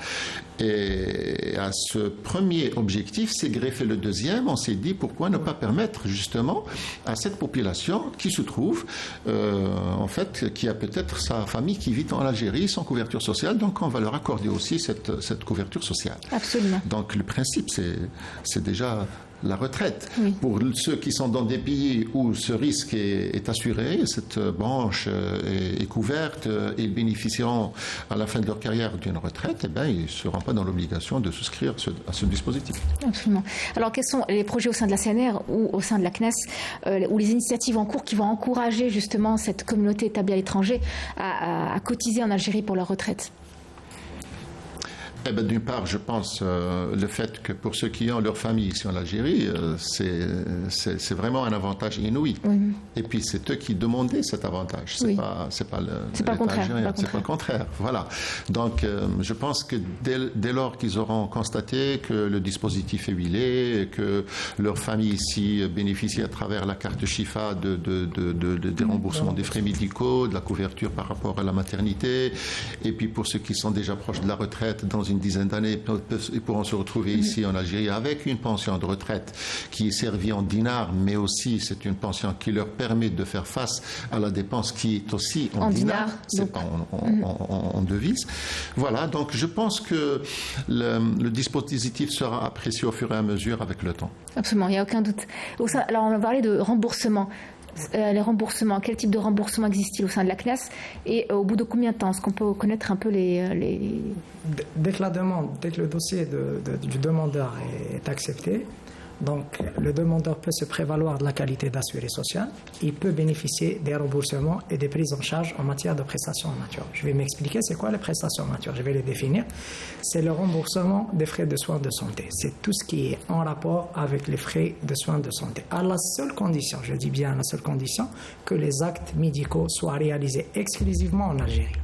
Et à ce premier objectif, c'est greffé le deuxième. On s'est dit pourquoi ne pas permettre justement à cette population qui se trouve, en fait, qui a peut-être sa famille qui vit en Algérie sans couverture sociale, donc on va leur accorder aussi cette cette couverture sociale. Absolument. Donc le principe, c'est déjà la retraite. Oui. Pour ceux qui sont dans des pays où ce risque est assuré, cette branche est couverte, ils bénéficieront à la fin de leur carrière d'une retraite, ils ne seront pas dans l'obligation de souscrire à ce dispositif. Absolument. Alors quels sont les projets au sein de la CNR ou au sein de la CNES ou les initiatives en cours qui vont encourager justement cette communauté établie à l'étranger à cotiser en Algérie pour leur retraite ? D'une part, je pense le fait que pour ceux qui ont leur famille ici en Algérie, c'est vraiment un avantage inouï. Oui. Et puis c'est eux qui demandaient cet avantage. C'est pas le contraire. C'est pas le contraire. Voilà. Donc je pense que dès lors qu'ils auront constaté que le dispositif est huilé, et que leur famille ici bénéficie à travers la carte Chifa des remboursements des frais médicaux, de la couverture par rapport à la maternité, et puis pour ceux qui sont déjà proches de la retraite, dans une dizaine d'années, ils pourront se retrouver ici en Algérie avec une pension de retraite qui est servie en dinars, mais aussi c'est une pension qui leur permet de faire face à la dépense qui est aussi en dinars, c'est pas en devise. Voilà, donc je pense que le dispositif sera apprécié au fur et à mesure avec le temps. Absolument, il n'y a aucun doute. Alors on va parler de remboursement. Les remboursements, quel type de remboursement existe-t-il au sein de la CNES et au bout de combien de temps? Est-ce qu'on peut connaître un peu les... Dès que le dossier du demandeur est accepté, donc le demandeur peut se prévaloir de la qualité d'assuré social, il peut bénéficier des remboursements et des prises en charge en matière de prestations en nature. Je vais m'expliquer c'est quoi les prestations en nature, je vais les définir. C'est le remboursement des frais de soins de santé. C'est tout ce qui est en rapport avec les frais de soins de santé. À la seule condition, je dis bien à la seule condition, que les actes médicaux soient réalisés exclusivement en Algérie.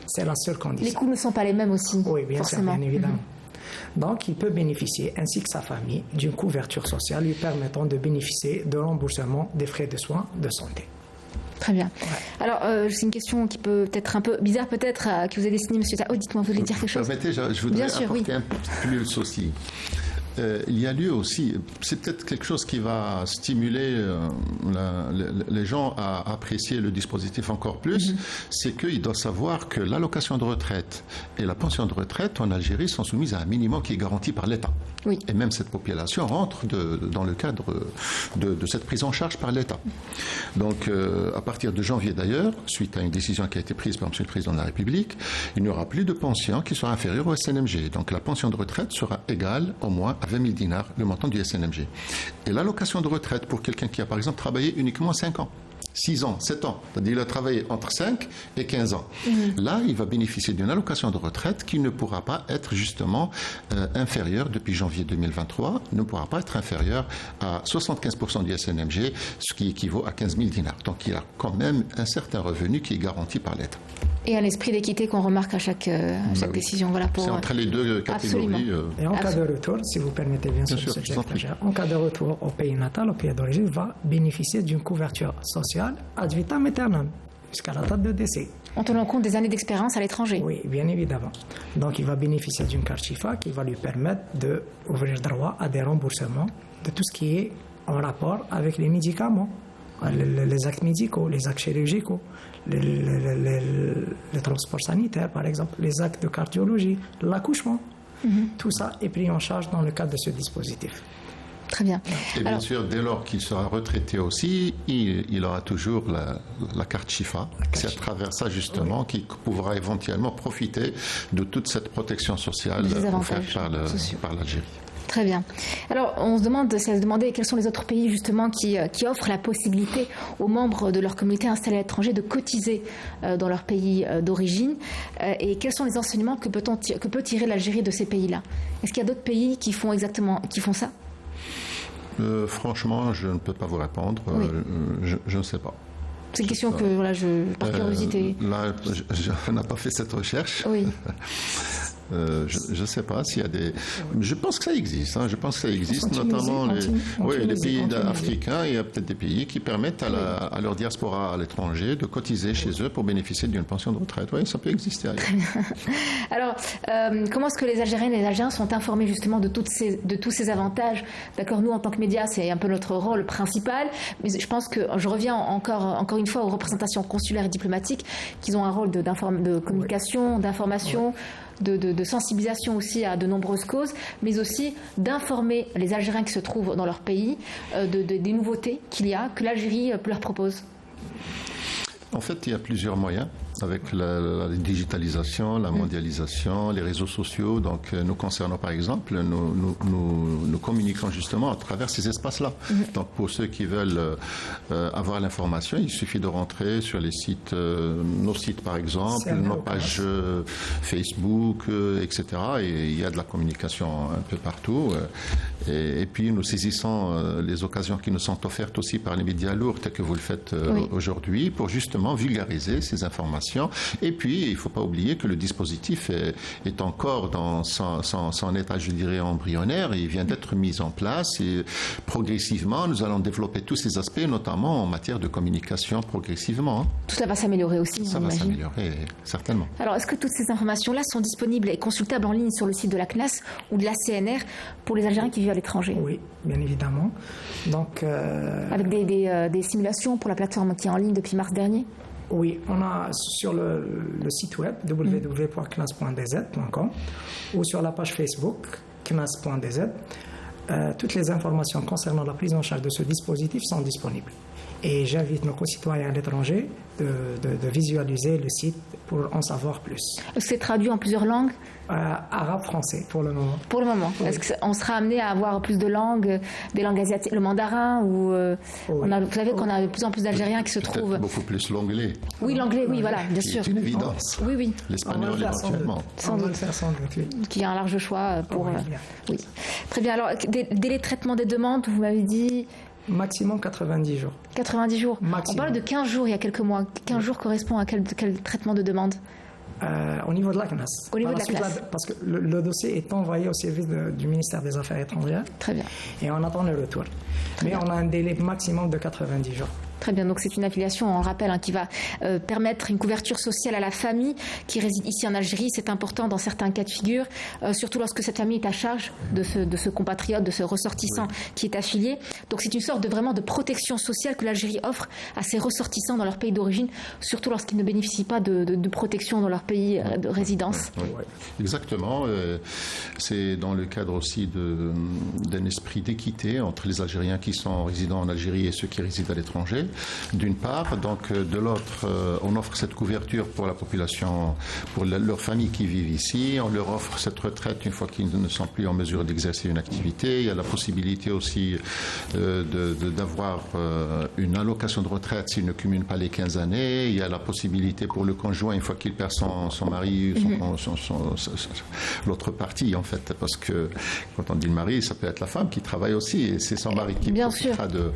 C'est la seule condition. Les coûts ne sont pas les mêmes aussi. Oui, bien sûr, bien évidemment. Donc, il peut bénéficier, ainsi que sa famille, d'une couverture sociale lui permettant de bénéficier de remboursement des frais de soins de santé. Très bien. Ouais. Alors, c'est une question qui peut être un peu bizarre, peut-être, qui vous est destinée, monsieur Tao. Dites-moi, vous voulez dire quelque chose? Permettez, je voudrais apporter un petit plus aussi. Il y a lieu aussi, c'est peut-être quelque chose qui va stimuler les gens à apprécier le dispositif encore plus, c'est qu'ils doivent savoir que l'allocation de retraite et la pension de retraite en Algérie sont soumises à un minimum qui est garanti par l'État. Oui. Et même cette population rentre dans le cadre de cette prise en charge par l'État. Donc, à partir de janvier d'ailleurs, suite à une décision qui a été prise par M. le Président de la République, il n'y aura plus de pension qui sera inférieure au SNMG. Donc, la pension de retraite sera égale au moins à 20 000 dinars, le montant du SNMG. Et l'allocation de retraite pour quelqu'un qui a par exemple travaillé uniquement 5 ans, 6 ans, 7 ans, c'est-à-dire il a travaillé entre 5 et 15 ans. Là, il va bénéficier d'une allocation de retraite qui ne pourra pas être justement inférieure, depuis janvier 2023, ne pourra pas être inférieure à 75% du SNMG, ce qui équivaut à 15 000 dinars. Donc il a quand même un certain revenu qui est garanti par l'État. Et un esprit d'équité qu'on remarque à chaque décision. Voilà, c'est entre les deux catégories. Et en cas de retour, si vous permettez bien sûr, en cas de retour au pays natal, au pays d'origine, va bénéficier d'une couverture sociale ad vitam aeternam, jusqu'à la date de décès. En tenant compte des années d'expérience à l'étranger. Oui, bien évidemment. Donc il va bénéficier d'une carte Chifa qui va lui permettre d'ouvrir droit à des remboursements de tout ce qui est en rapport avec les médicaments, les actes médicaux, les actes chirurgicaux, les transports sanitaires par exemple, les actes de cardiologie, l'accouchement. Tout ça est pris en charge dans le cadre de ce dispositif. Très bien. Et bien sûr, dès lors qu'il sera retraité aussi, il aura toujours la carte Chifa. C'est à travers ça, justement, qu'il pourra éventuellement profiter de toute cette protection sociale offerte par l'Algérie. Très bien. Alors, on se demandait quels sont les autres pays, justement, qui offrent la possibilité aux membres de leur communauté installée à l'étranger de cotiser dans leur pays d'origine. Et quels sont les enseignements que peut tirer l'Algérie de ces pays-là? Est-ce qu'il y a d'autres pays qui font ça? Franchement, je ne peux pas vous répondre. Oui. Je ne sais pas. C'est une question que, par curiosité... Là, je n'ai pas fait cette recherche. Oui. Je ne sais pas s'il y a des... Je pense que ça existe. Je pense que ça existe, notamment les pays africains. Il y a peut-être des pays qui permettent à leur diaspora à l'étranger de cotiser chez eux pour bénéficier d'une pension de retraite. Oui, ça peut exister. Alors, comment est-ce que les Algériennes et les Algériens sont informés justement de tous ces avantages? D'accord, nous, en tant que médias, c'est un peu notre rôle principal. Mais je pense que je reviens encore une fois aux représentations consulaires et diplomatiques, qu'ils ont un rôle de communication, d'information. de sensibilisation aussi à de nombreuses causes, mais aussi d'informer les Algériens qui se trouvent dans leur pays des nouveautés qu'il y a, que l'Algérie leur propose. En fait, il y a plusieurs moyens avec la digitalisation, la mondialisation, les réseaux sociaux. Donc, nous concernant par exemple, nous communiquons justement à travers ces espaces-là. Donc, pour ceux qui veulent avoir l'information, il suffit de rentrer sur les sites, nos sites par exemple, nos pages Facebook, etc. Et il y a de la communication un peu partout. Et puis, nous saisissons les occasions qui nous sont offertes aussi par les médias lourds, tels que vous le faites aujourd'hui, pour justement vulgariser ces informations. Et puis, il ne faut pas oublier que le dispositif est encore dans son état, je dirais, embryonnaire. Il vient d'être mis en place et progressivement, nous allons développer tous ces aspects, notamment en matière de communication progressivement. Tout cela va s'améliorer aussi, ça va s'améliorer, certainement. Alors, est-ce que toutes ces informations-là sont disponibles et consultables en ligne sur le site de la CNAS ou de la CNR pour les Algériens qui vivent à l'étranger? Oui, bien évidemment. Donc, avec des simulations pour la plateforme qui est en ligne depuis mars dernier? Oui, on a sur le site web www.cnas.dz.com ou sur la page Facebook cnas.dz, toutes les informations concernant la prise en charge de ce dispositif sont disponibles. Et j'invite nos concitoyens à l'étranger de visualiser le site pour en savoir plus. Est-ce que c'est traduit en plusieurs langues? Arabe, français, pour le moment. Pour le moment. Oui. Est-ce qu'on sera amené à avoir plus de langues, des langues asiatiques, le mandarin ou vous savez qu'on a de plus en plus d'Algériens qui se trouvent... Beaucoup plus l'anglais. Oui, l'anglais, oui, voilà, bien sûr. C'est une évidence. Oui, oui. L'espagnol, éventuellement. On va le faire sans doute, oui. Qui a un large choix pour... oui. Très bien. Alors, délai de traitement des demandes, vous m'avez dit... Maximum 90 jours. 90 jours. Maximum. On parle de 15 jours il y a quelques mois. 15 jours correspond à quel traitement de demande? Au niveau de la CNAS. Au niveau de la CNAS. Parce que le dossier est envoyé au service du ministère des Affaires étrangères. Très bien. Et on attend le retour. Mais on a un délai maximum de 90 jours. Très bien, donc c'est une affiliation, on le rappelle, qui va permettre une couverture sociale à la famille qui réside ici en Algérie. C'est important dans certains cas de figure, surtout lorsque cette famille est à charge de ce compatriote, de ce ressortissant qui est affilié. Donc c'est une sorte vraiment de protection sociale que l'Algérie offre à ses ressortissants dans leur pays d'origine, surtout lorsqu'ils ne bénéficient pas de protection dans leur pays de résidence. Oui. Exactement. C'est dans le cadre aussi d'un esprit d'équité entre les Algériens qui sont résidents en Algérie et ceux qui résident à l'étranger. D'une part, donc de l'autre, on offre cette couverture pour la population, pour leurs familles qui vivent ici. On leur offre cette retraite une fois qu'ils ne sont plus en mesure d'exercer une activité. Il y a la possibilité aussi d'avoir une allocation de retraite s'ils ne cumulent pas les 15 années. Il y a la possibilité pour le conjoint, une fois qu'il perd son mari, l'autre partie en fait, parce que quand on dit le mari, ça peut être la femme qui travaille aussi et c'est son mari qui profitera de...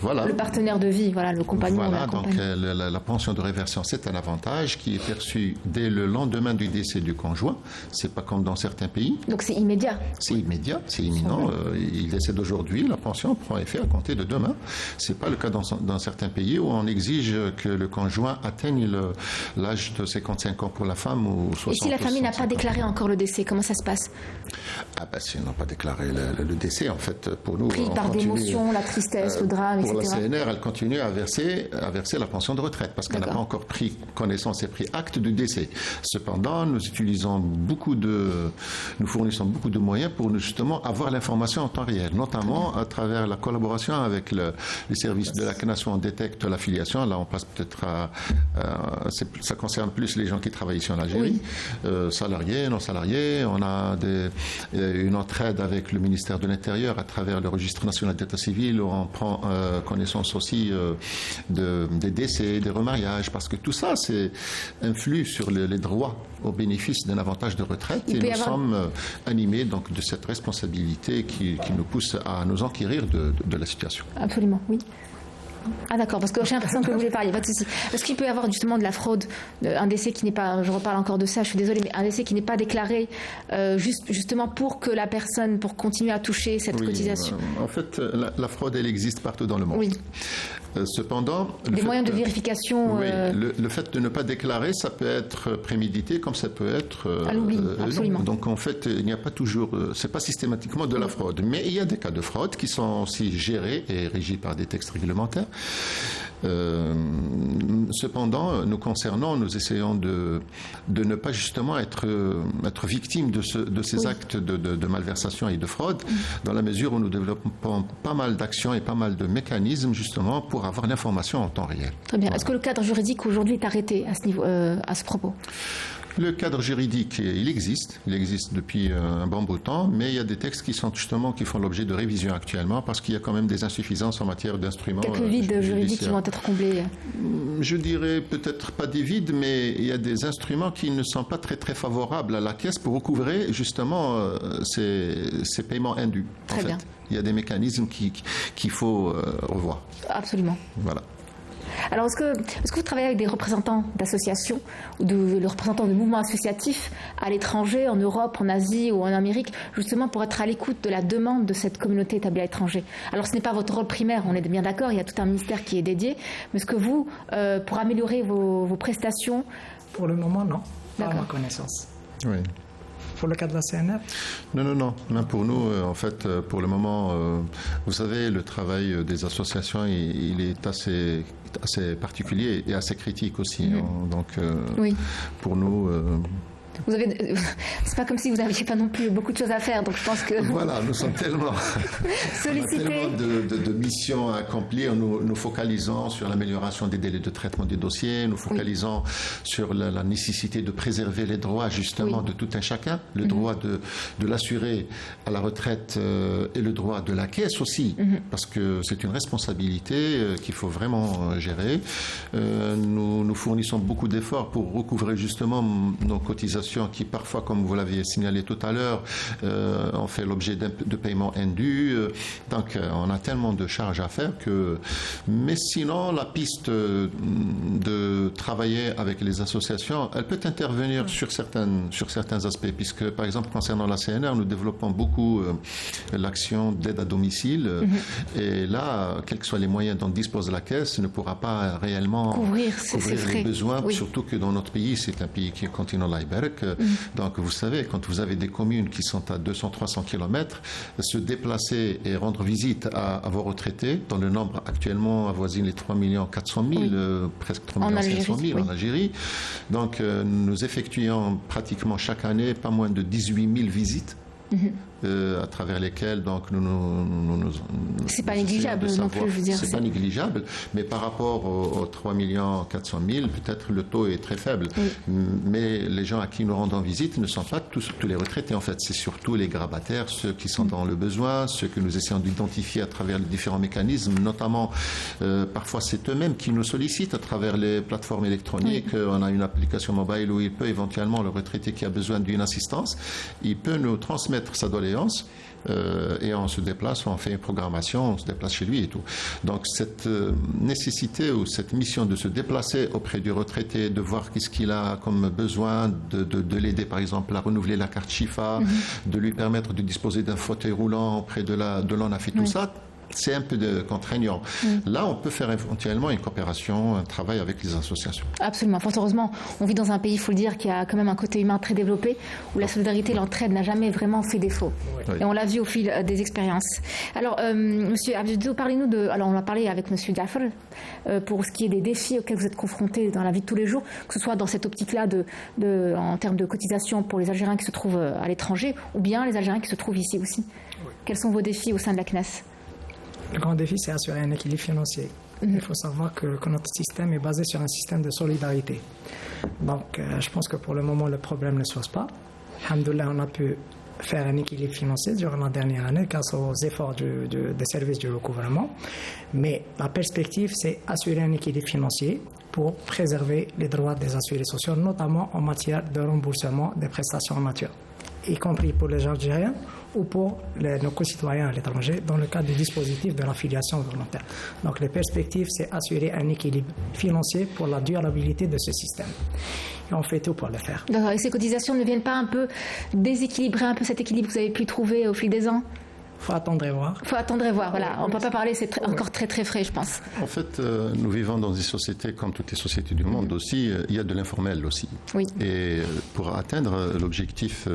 Voilà. Le partenaire de vie. Voilà, le compagnon. Voilà, donc la pension de réversion, c'est un avantage qui est perçu dès le lendemain du décès du conjoint. C'est pas comme dans certains pays. Donc c'est immédiat. C'est immédiat, c'est imminent. Il décède aujourd'hui, la pension prend effet à compter de demain. C'est pas le cas dans certains pays où on exige que le conjoint atteigne l'âge de 55 ans pour la femme ou 60 ans. Et si la famille n'a pas déclaré encore le décès, comment ça se passe? S'ils n'ont pas déclaré le décès, en fait, pour nous... Pris par d'émotion, la tristesse, le drame, pour etc. Pour la CNR, elle continue à verser la pension de retraite parce qu'elle n'a pas encore pris connaissance et pris acte du décès. Cependant, nous fournissons beaucoup de moyens pour justement avoir l'information en temps réel, notamment à travers la collaboration avec les services de la CNAS où on détecte l'affiliation. Là, on passe peut-être ça concerne plus les gens qui travaillent ici en Algérie, salariés, non salariés. On a une entraide avec le ministère de l'Intérieur à travers le registre national d'état civil où on prend connaissance aussi des décès, des remariages, parce que tout ça, influe sur les droits au bénéfice d'un avantage de retraite et nous sommes animés donc de cette responsabilité qui nous pousse à nous enquérir de la situation. Absolument, oui. Ah d'accord, parce que j'ai l'impression que vous voulez parler, pas de souci. Est-ce qu'il peut y avoir justement de la fraude, un décès qui n'est pas, je reparle encore de ça, je suis désolée, mais un décès qui n'est pas déclaré justement pour que la personne, pour continuer à toucher cette cotisation? En fait, la fraude, elle existe partout dans le monde. Oui. Cependant, des moyens de vérification. Oui, le fait de ne pas déclarer, ça peut être prémédité, comme ça peut être à l'oubli, absolument. Donc en fait, il n'y a pas toujours, c'est pas systématiquement de la fraude, mais il y a des cas de fraude qui sont aussi gérés et régis par des textes réglementaires. Cependant, nous concernant, nous essayons de ne pas justement être victime de ces actes de malversation et de fraude, dans la mesure où nous développons pas mal d'actions et pas mal de mécanismes justement pour avoir l'information en temps réel. Très bien. Est-ce que le cadre juridique aujourd'hui est arrêté à ce niveau, à ce propos? Le cadre juridique, il existe depuis un bon bout de temps, mais il y a des textes qui font l'objet de révision actuellement parce qu'il y a quand même des insuffisances en matière d'instruments. Quelques vides juridiques qui vont être comblés. Je dirais peut-être pas des vides, mais il y a des instruments qui ne sont pas très très favorables à la caisse pour recouvrer justement ces paiements indus. Très bien. Il y a des mécanismes qu'il faut revoir. Absolument. Voilà. Alors, est-ce que vous travaillez avec des représentants d'associations ou des représentants de mouvements associatifs à l'étranger, en Europe, en Asie ou en Amérique, justement pour être à l'écoute de la demande de cette communauté établie à l'étranger? Alors, ce n'est pas votre rôle primaire, on est bien d'accord, il y a tout un ministère qui est dédié, mais est-ce que vous, pour améliorer vos prestations? Pour le moment, non, pas à ma connaissance. Oui. Pour le cas de la CNR? Non. Même pour nous, en fait, pour le moment, vous savez, le travail des associations, il est assez particulier et assez critique aussi. Donc, oui. Pour nous... c'est pas comme si vous n'aviez pas non plus beaucoup de choses à faire, donc je pense que... Voilà, nous sommes tellement... sollicités. On a tellement de missions à accomplir. Nous focalisons sur l'amélioration des délais de traitement des dossiers, nous focalisons sur la nécessité de préserver les droits justement de tout un chacun, le droit de l'assuré à la retraite et le droit de la caisse aussi, parce que c'est une responsabilité qu'il faut vraiment gérer. Nous fournissons beaucoup d'efforts pour recouvrer justement nos cotisations qui parfois, comme vous l'aviez signalé tout à l'heure, ont fait l'objet de paiements indus. Donc on a tellement de charges à faire que... Mais sinon, la piste de travailler avec les associations, elle peut intervenir sur certains aspects, puisque par exemple concernant la CNR, nous développons beaucoup l'action d'aide à domicile. Et là, quels que soient les moyens dont dispose la Caisse, ne pourra pas réellement couvrir les besoins, surtout que dans notre pays, c'est un pays qui est continent laïque. Donc vous savez, quand vous avez des communes qui sont à 200-300 km, se déplacer et rendre visite à vos retraités, dont le nombre actuellement avoisine les 3 400 000, presque 3 500 000 en Algérie. Donc nous effectuons pratiquement chaque année pas moins de 18 000 visites. À travers lesquels donc c'est pas négligeable non plus, je veux dire. C'est pas négligeable, mais par rapport aux 3 400 000, peut-être le taux est très faible. Mais les gens à qui nous rendons visite ne sont pas tous les retraités en fait. C'est surtout les grabataires, ceux qui sont dans le besoin, ceux que nous essayons d'identifier à travers les différents mécanismes, notamment parfois c'est eux-mêmes qui nous sollicitent à travers les plateformes électroniques. On a une application mobile où il peut éventuellement, le retraité qui a besoin d'une assistance, il peut nous transmettre sa doléance. Et on se déplace, on fait une programmation, on se déplace chez lui et tout. Donc cette nécessité ou cette mission de se déplacer auprès du retraité, de voir qu'est-ce qu'il a comme besoin, de l'aider par exemple à renouveler la carte Chifa, de lui permettre de disposer d'un fauteuil roulant auprès de l'ONAF et tout ça, c'est un peu contraignant. Là, on peut faire éventuellement une coopération, un travail avec les associations. Absolument. Fort heureusement, on vit dans un pays, il faut le dire, qui a quand même un côté humain très développé, où la solidarité et l'entraide n'a jamais vraiment fait défaut. Et on l'a vu au fil des expériences. Alors, Monsieur Abdou, parlez-nous de... Alors, on a parlé avec Monsieur Jaffer pour ce qui est des défis auxquels vous êtes confrontés dans la vie de tous les jours, que ce soit dans cette optique-là en termes de cotisation pour les Algériens qui se trouvent à l'étranger, ou bien les Algériens qui se trouvent ici aussi. Quels sont vos défis au sein de la CNES ? Le grand défi, c'est assurer un équilibre financier. Il faut savoir que notre système est basé sur un système de solidarité. Donc, je pense que pour le moment, le problème ne se pose pas. Alhamdoulilah, on a pu faire un équilibre financier durant la dernière année grâce aux efforts des services du recouvrement. Mais la perspective, c'est assurer un équilibre financier pour préserver les droits des assurés sociaux, notamment en matière de remboursement des prestations en nature, y compris pour les Algériens ou pour nos concitoyens à l'étranger dans le cadre du dispositif de l'affiliation volontaire. Donc les perspectives, c'est assurer un équilibre financier pour la durabilité de ce système. Et on fait tout pour le faire. D'accord. Et ces cotisations ne viennent pas un peu déséquilibrer un peu cet équilibre que vous avez pu trouver au fil des ans ? faut attendre et voir. Il faut attendre et voir, voilà. On ne peut pas parler, c'est encore très très frais, je pense. En fait, nous vivons dans une société, comme toutes les sociétés du monde aussi, il y a de l'informel aussi. Oui. Et pour atteindre l'objectif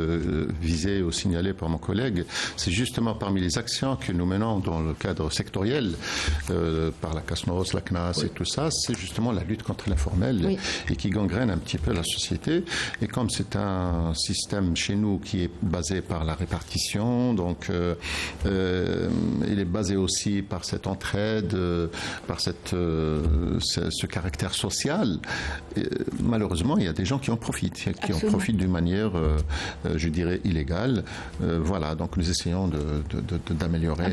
visé ou signalé par mon collègue, c'est justement parmi les actions que nous menons dans le cadre sectoriel, par la CASNOS, la CNAS et tout ça, c'est justement la lutte contre l'informel et qui gangrène un petit peu la société. Et comme c'est un système chez nous qui est basé par la répartition, donc il est basé aussi par cette entraide, par ce caractère social. Et, malheureusement, il y a des gens qui en profitent, d'une manière, je dirais, illégale. Voilà, donc nous essayons d'améliorer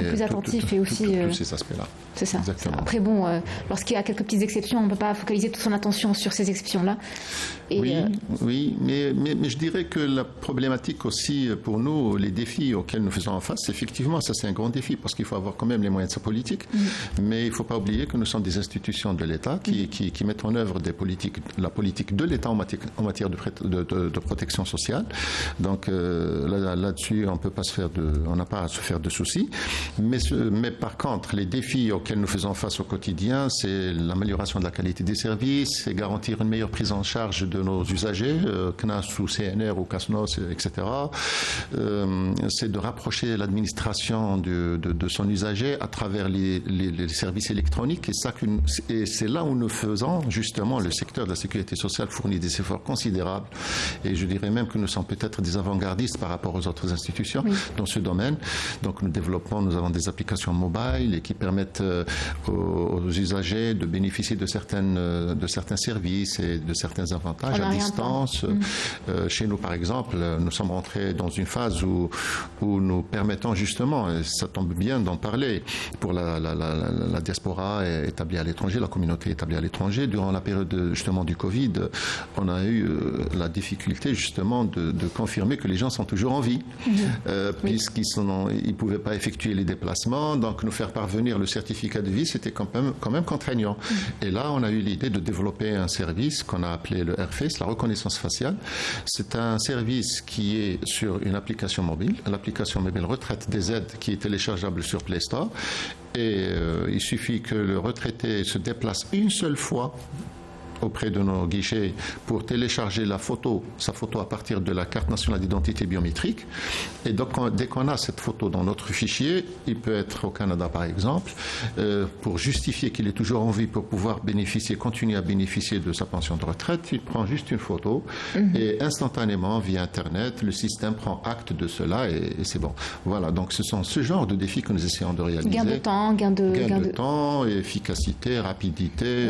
tous ces aspects-là. C'est ça. Exactement. Après, bon, lorsqu'il y a quelques petites exceptions, on ne peut pas focaliser toute son attention sur ces exceptions-là. Oui, mais je dirais que la problématique aussi pour nous, les défis auxquels nous faisons en face, effectivement, ça c'est un grand défi parce qu'il faut avoir quand même les moyens de sa politique. Mais il ne faut pas oublier que nous sommes des institutions de l'État qui mettent en œuvre la politique de l'État en matière de protection sociale. Donc là-dessus, on n'a pas à se faire de soucis. Mais par contre, les défis auxquels nous faisons face au quotidien, c'est l'amélioration de la qualité des services, c'est garantir une meilleure prise en charge de nos usagers, CNAS ou CNR ou CASNOS, etc. C'est de rapprocher l'administration de son usager à travers les services électroniques. Et c'est là où nous faisons, justement, le secteur de la sécurité sociale fournit des efforts considérables. Et je dirais même que nous sommes peut-être des avant-gardistes par rapport aux autres institutions dans ce domaine. Donc nous avons des applications mobile et qui permettent aux usagers de bénéficier de certains services et de certains avantages à distance. Chez nous, par exemple, nous sommes rentrés dans une phase où nous permettons justement, et ça tombe bien d'en parler, pour la diaspora établie à l'étranger, la communauté établie à l'étranger, durant la période justement du Covid, on a eu la difficulté justement de confirmer que les gens sont toujours en vie, puisqu'ils ne pouvaient pas effectuer les déplacements, donc nous faire parvenir le certificat de vie, c'était quand même contraignant. Et là, on a eu l'idée de développer un service qu'on a appelé le AirFace, la reconnaissance faciale. C'est un service qui est sur une application mobile, l'application mobile Retraite des aides qui est téléchargeable sur Play Store. Et il suffit que le retraité se déplace une seule fois auprès de nos guichets pour télécharger sa photo à partir de la carte nationale d'identité biométrique. Et donc, dès qu'on a cette photo dans notre fichier, il peut être au Canada par exemple, pour justifier qu'il est toujours en vie pour pouvoir continuer à bénéficier de sa pension de retraite, il prend juste une photo et instantanément, via Internet, le système prend acte de cela et c'est bon. Voilà, donc ce sont ce genre de défis que nous essayons de réaliser. Gain de temps, efficacité, rapidité,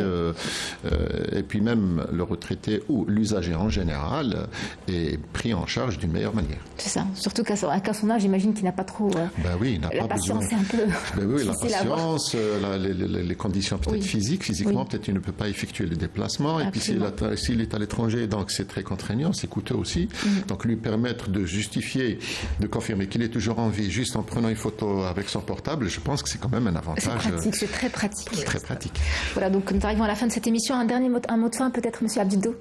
et puis même le retraité ou l'usager en général est pris en charge d'une meilleure manière. C'est ça, surtout qu'à son âge, j'imagine qu'il n'a pas trop... il n'a la pas patience besoin. C'est un peu... la patience, les conditions peut-être physiquement, peut-être il ne peut pas effectuer les déplacements. Absolument. Et puis s'il est à l'étranger, donc c'est très contraignant, c'est coûteux aussi. Donc lui permettre de justifier, de confirmer qu'il est toujours en vie juste en prenant une photo avec son portable, je pense que c'est quand même un avantage. C'est très pratique. C'est très pratique. Voilà, donc nous arrivons à la fin de cette émission. Un mot de fin peut-être, Monsieur Abdido,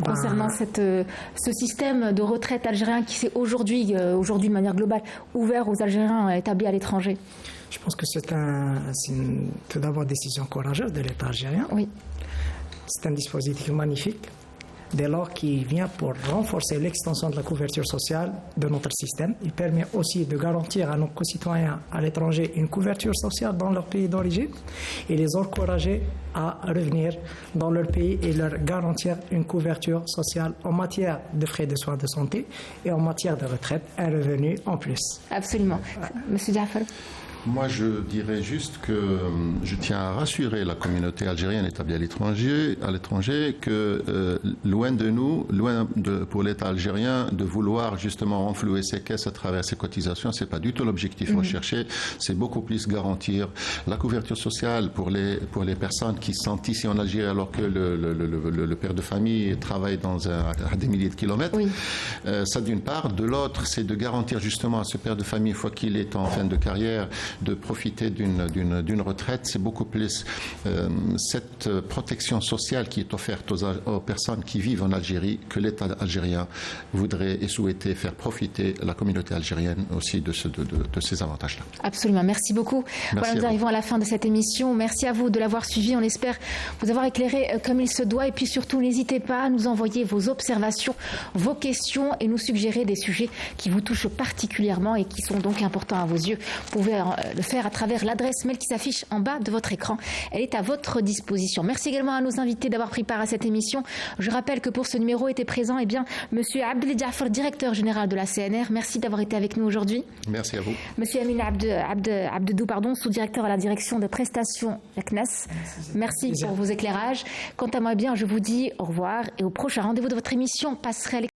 concernant ce système de retraite algérien qui s'est aujourd'hui de manière globale ouvert aux Algériens établis à l'étranger. Je pense que c'est tout d'abord une décision courageuse de l'État algérien. Oui. C'est un dispositif magnifique, dès lors qu'il vient pour renforcer l'extension de la couverture sociale de notre système. Il permet aussi de garantir à nos concitoyens à l'étranger une couverture sociale dans leur pays d'origine et les encourager à revenir dans leur pays et leur garantir une couverture sociale en matière de frais de soins de santé et en matière de retraite, un revenu en plus. Absolument. Monsieur Diafal. Moi, je dirais juste que je tiens à rassurer la communauté algérienne établie à l'étranger que loin de nous, pour l'État algérien, de vouloir justement renflouer ses caisses à travers ses cotisations, c'est pas du tout l'objectif recherché. C'est beaucoup plus garantir la couverture sociale pour les personnes qui sont ici en Algérie alors que le père de famille travaille à des milliers de kilomètres. Oui. Ça d'une part. De l'autre, c'est de garantir justement à ce père de famille, une fois qu'il est en fin de carrière, de profiter d'une retraite, c'est beaucoup plus cette protection sociale qui est offerte aux personnes qui vivent en Algérie que l'État algérien voudrait et souhaitait faire profiter la communauté algérienne aussi de ces avantages-là. Absolument, merci beaucoup. Voilà, nous arrivons à la fin de cette émission. Merci à vous de l'avoir suivi. On espère vous avoir éclairé comme il se doit. Et puis surtout, n'hésitez pas à nous envoyer vos observations, vos questions et nous suggérer des sujets qui vous touchent particulièrement et qui sont donc importants à vos yeux. Vous pouvez le faire à travers l'adresse mail qui s'affiche en bas de votre écran. Elle est à votre disposition. Merci également à nos invités d'avoir pris part à cette émission. Je rappelle que pour ce numéro était présent Monsieur Abdel Jaafar, directeur général de la CNR. Merci d'avoir été avec nous aujourd'hui. Merci à vous. Monsieur Amin Abdedou, sous-directeur à la direction de prestations la CNES. Merci pour vos éclairages. Quant à moi, je vous dis au revoir et au prochain rendez-vous de votre émission Passerelle.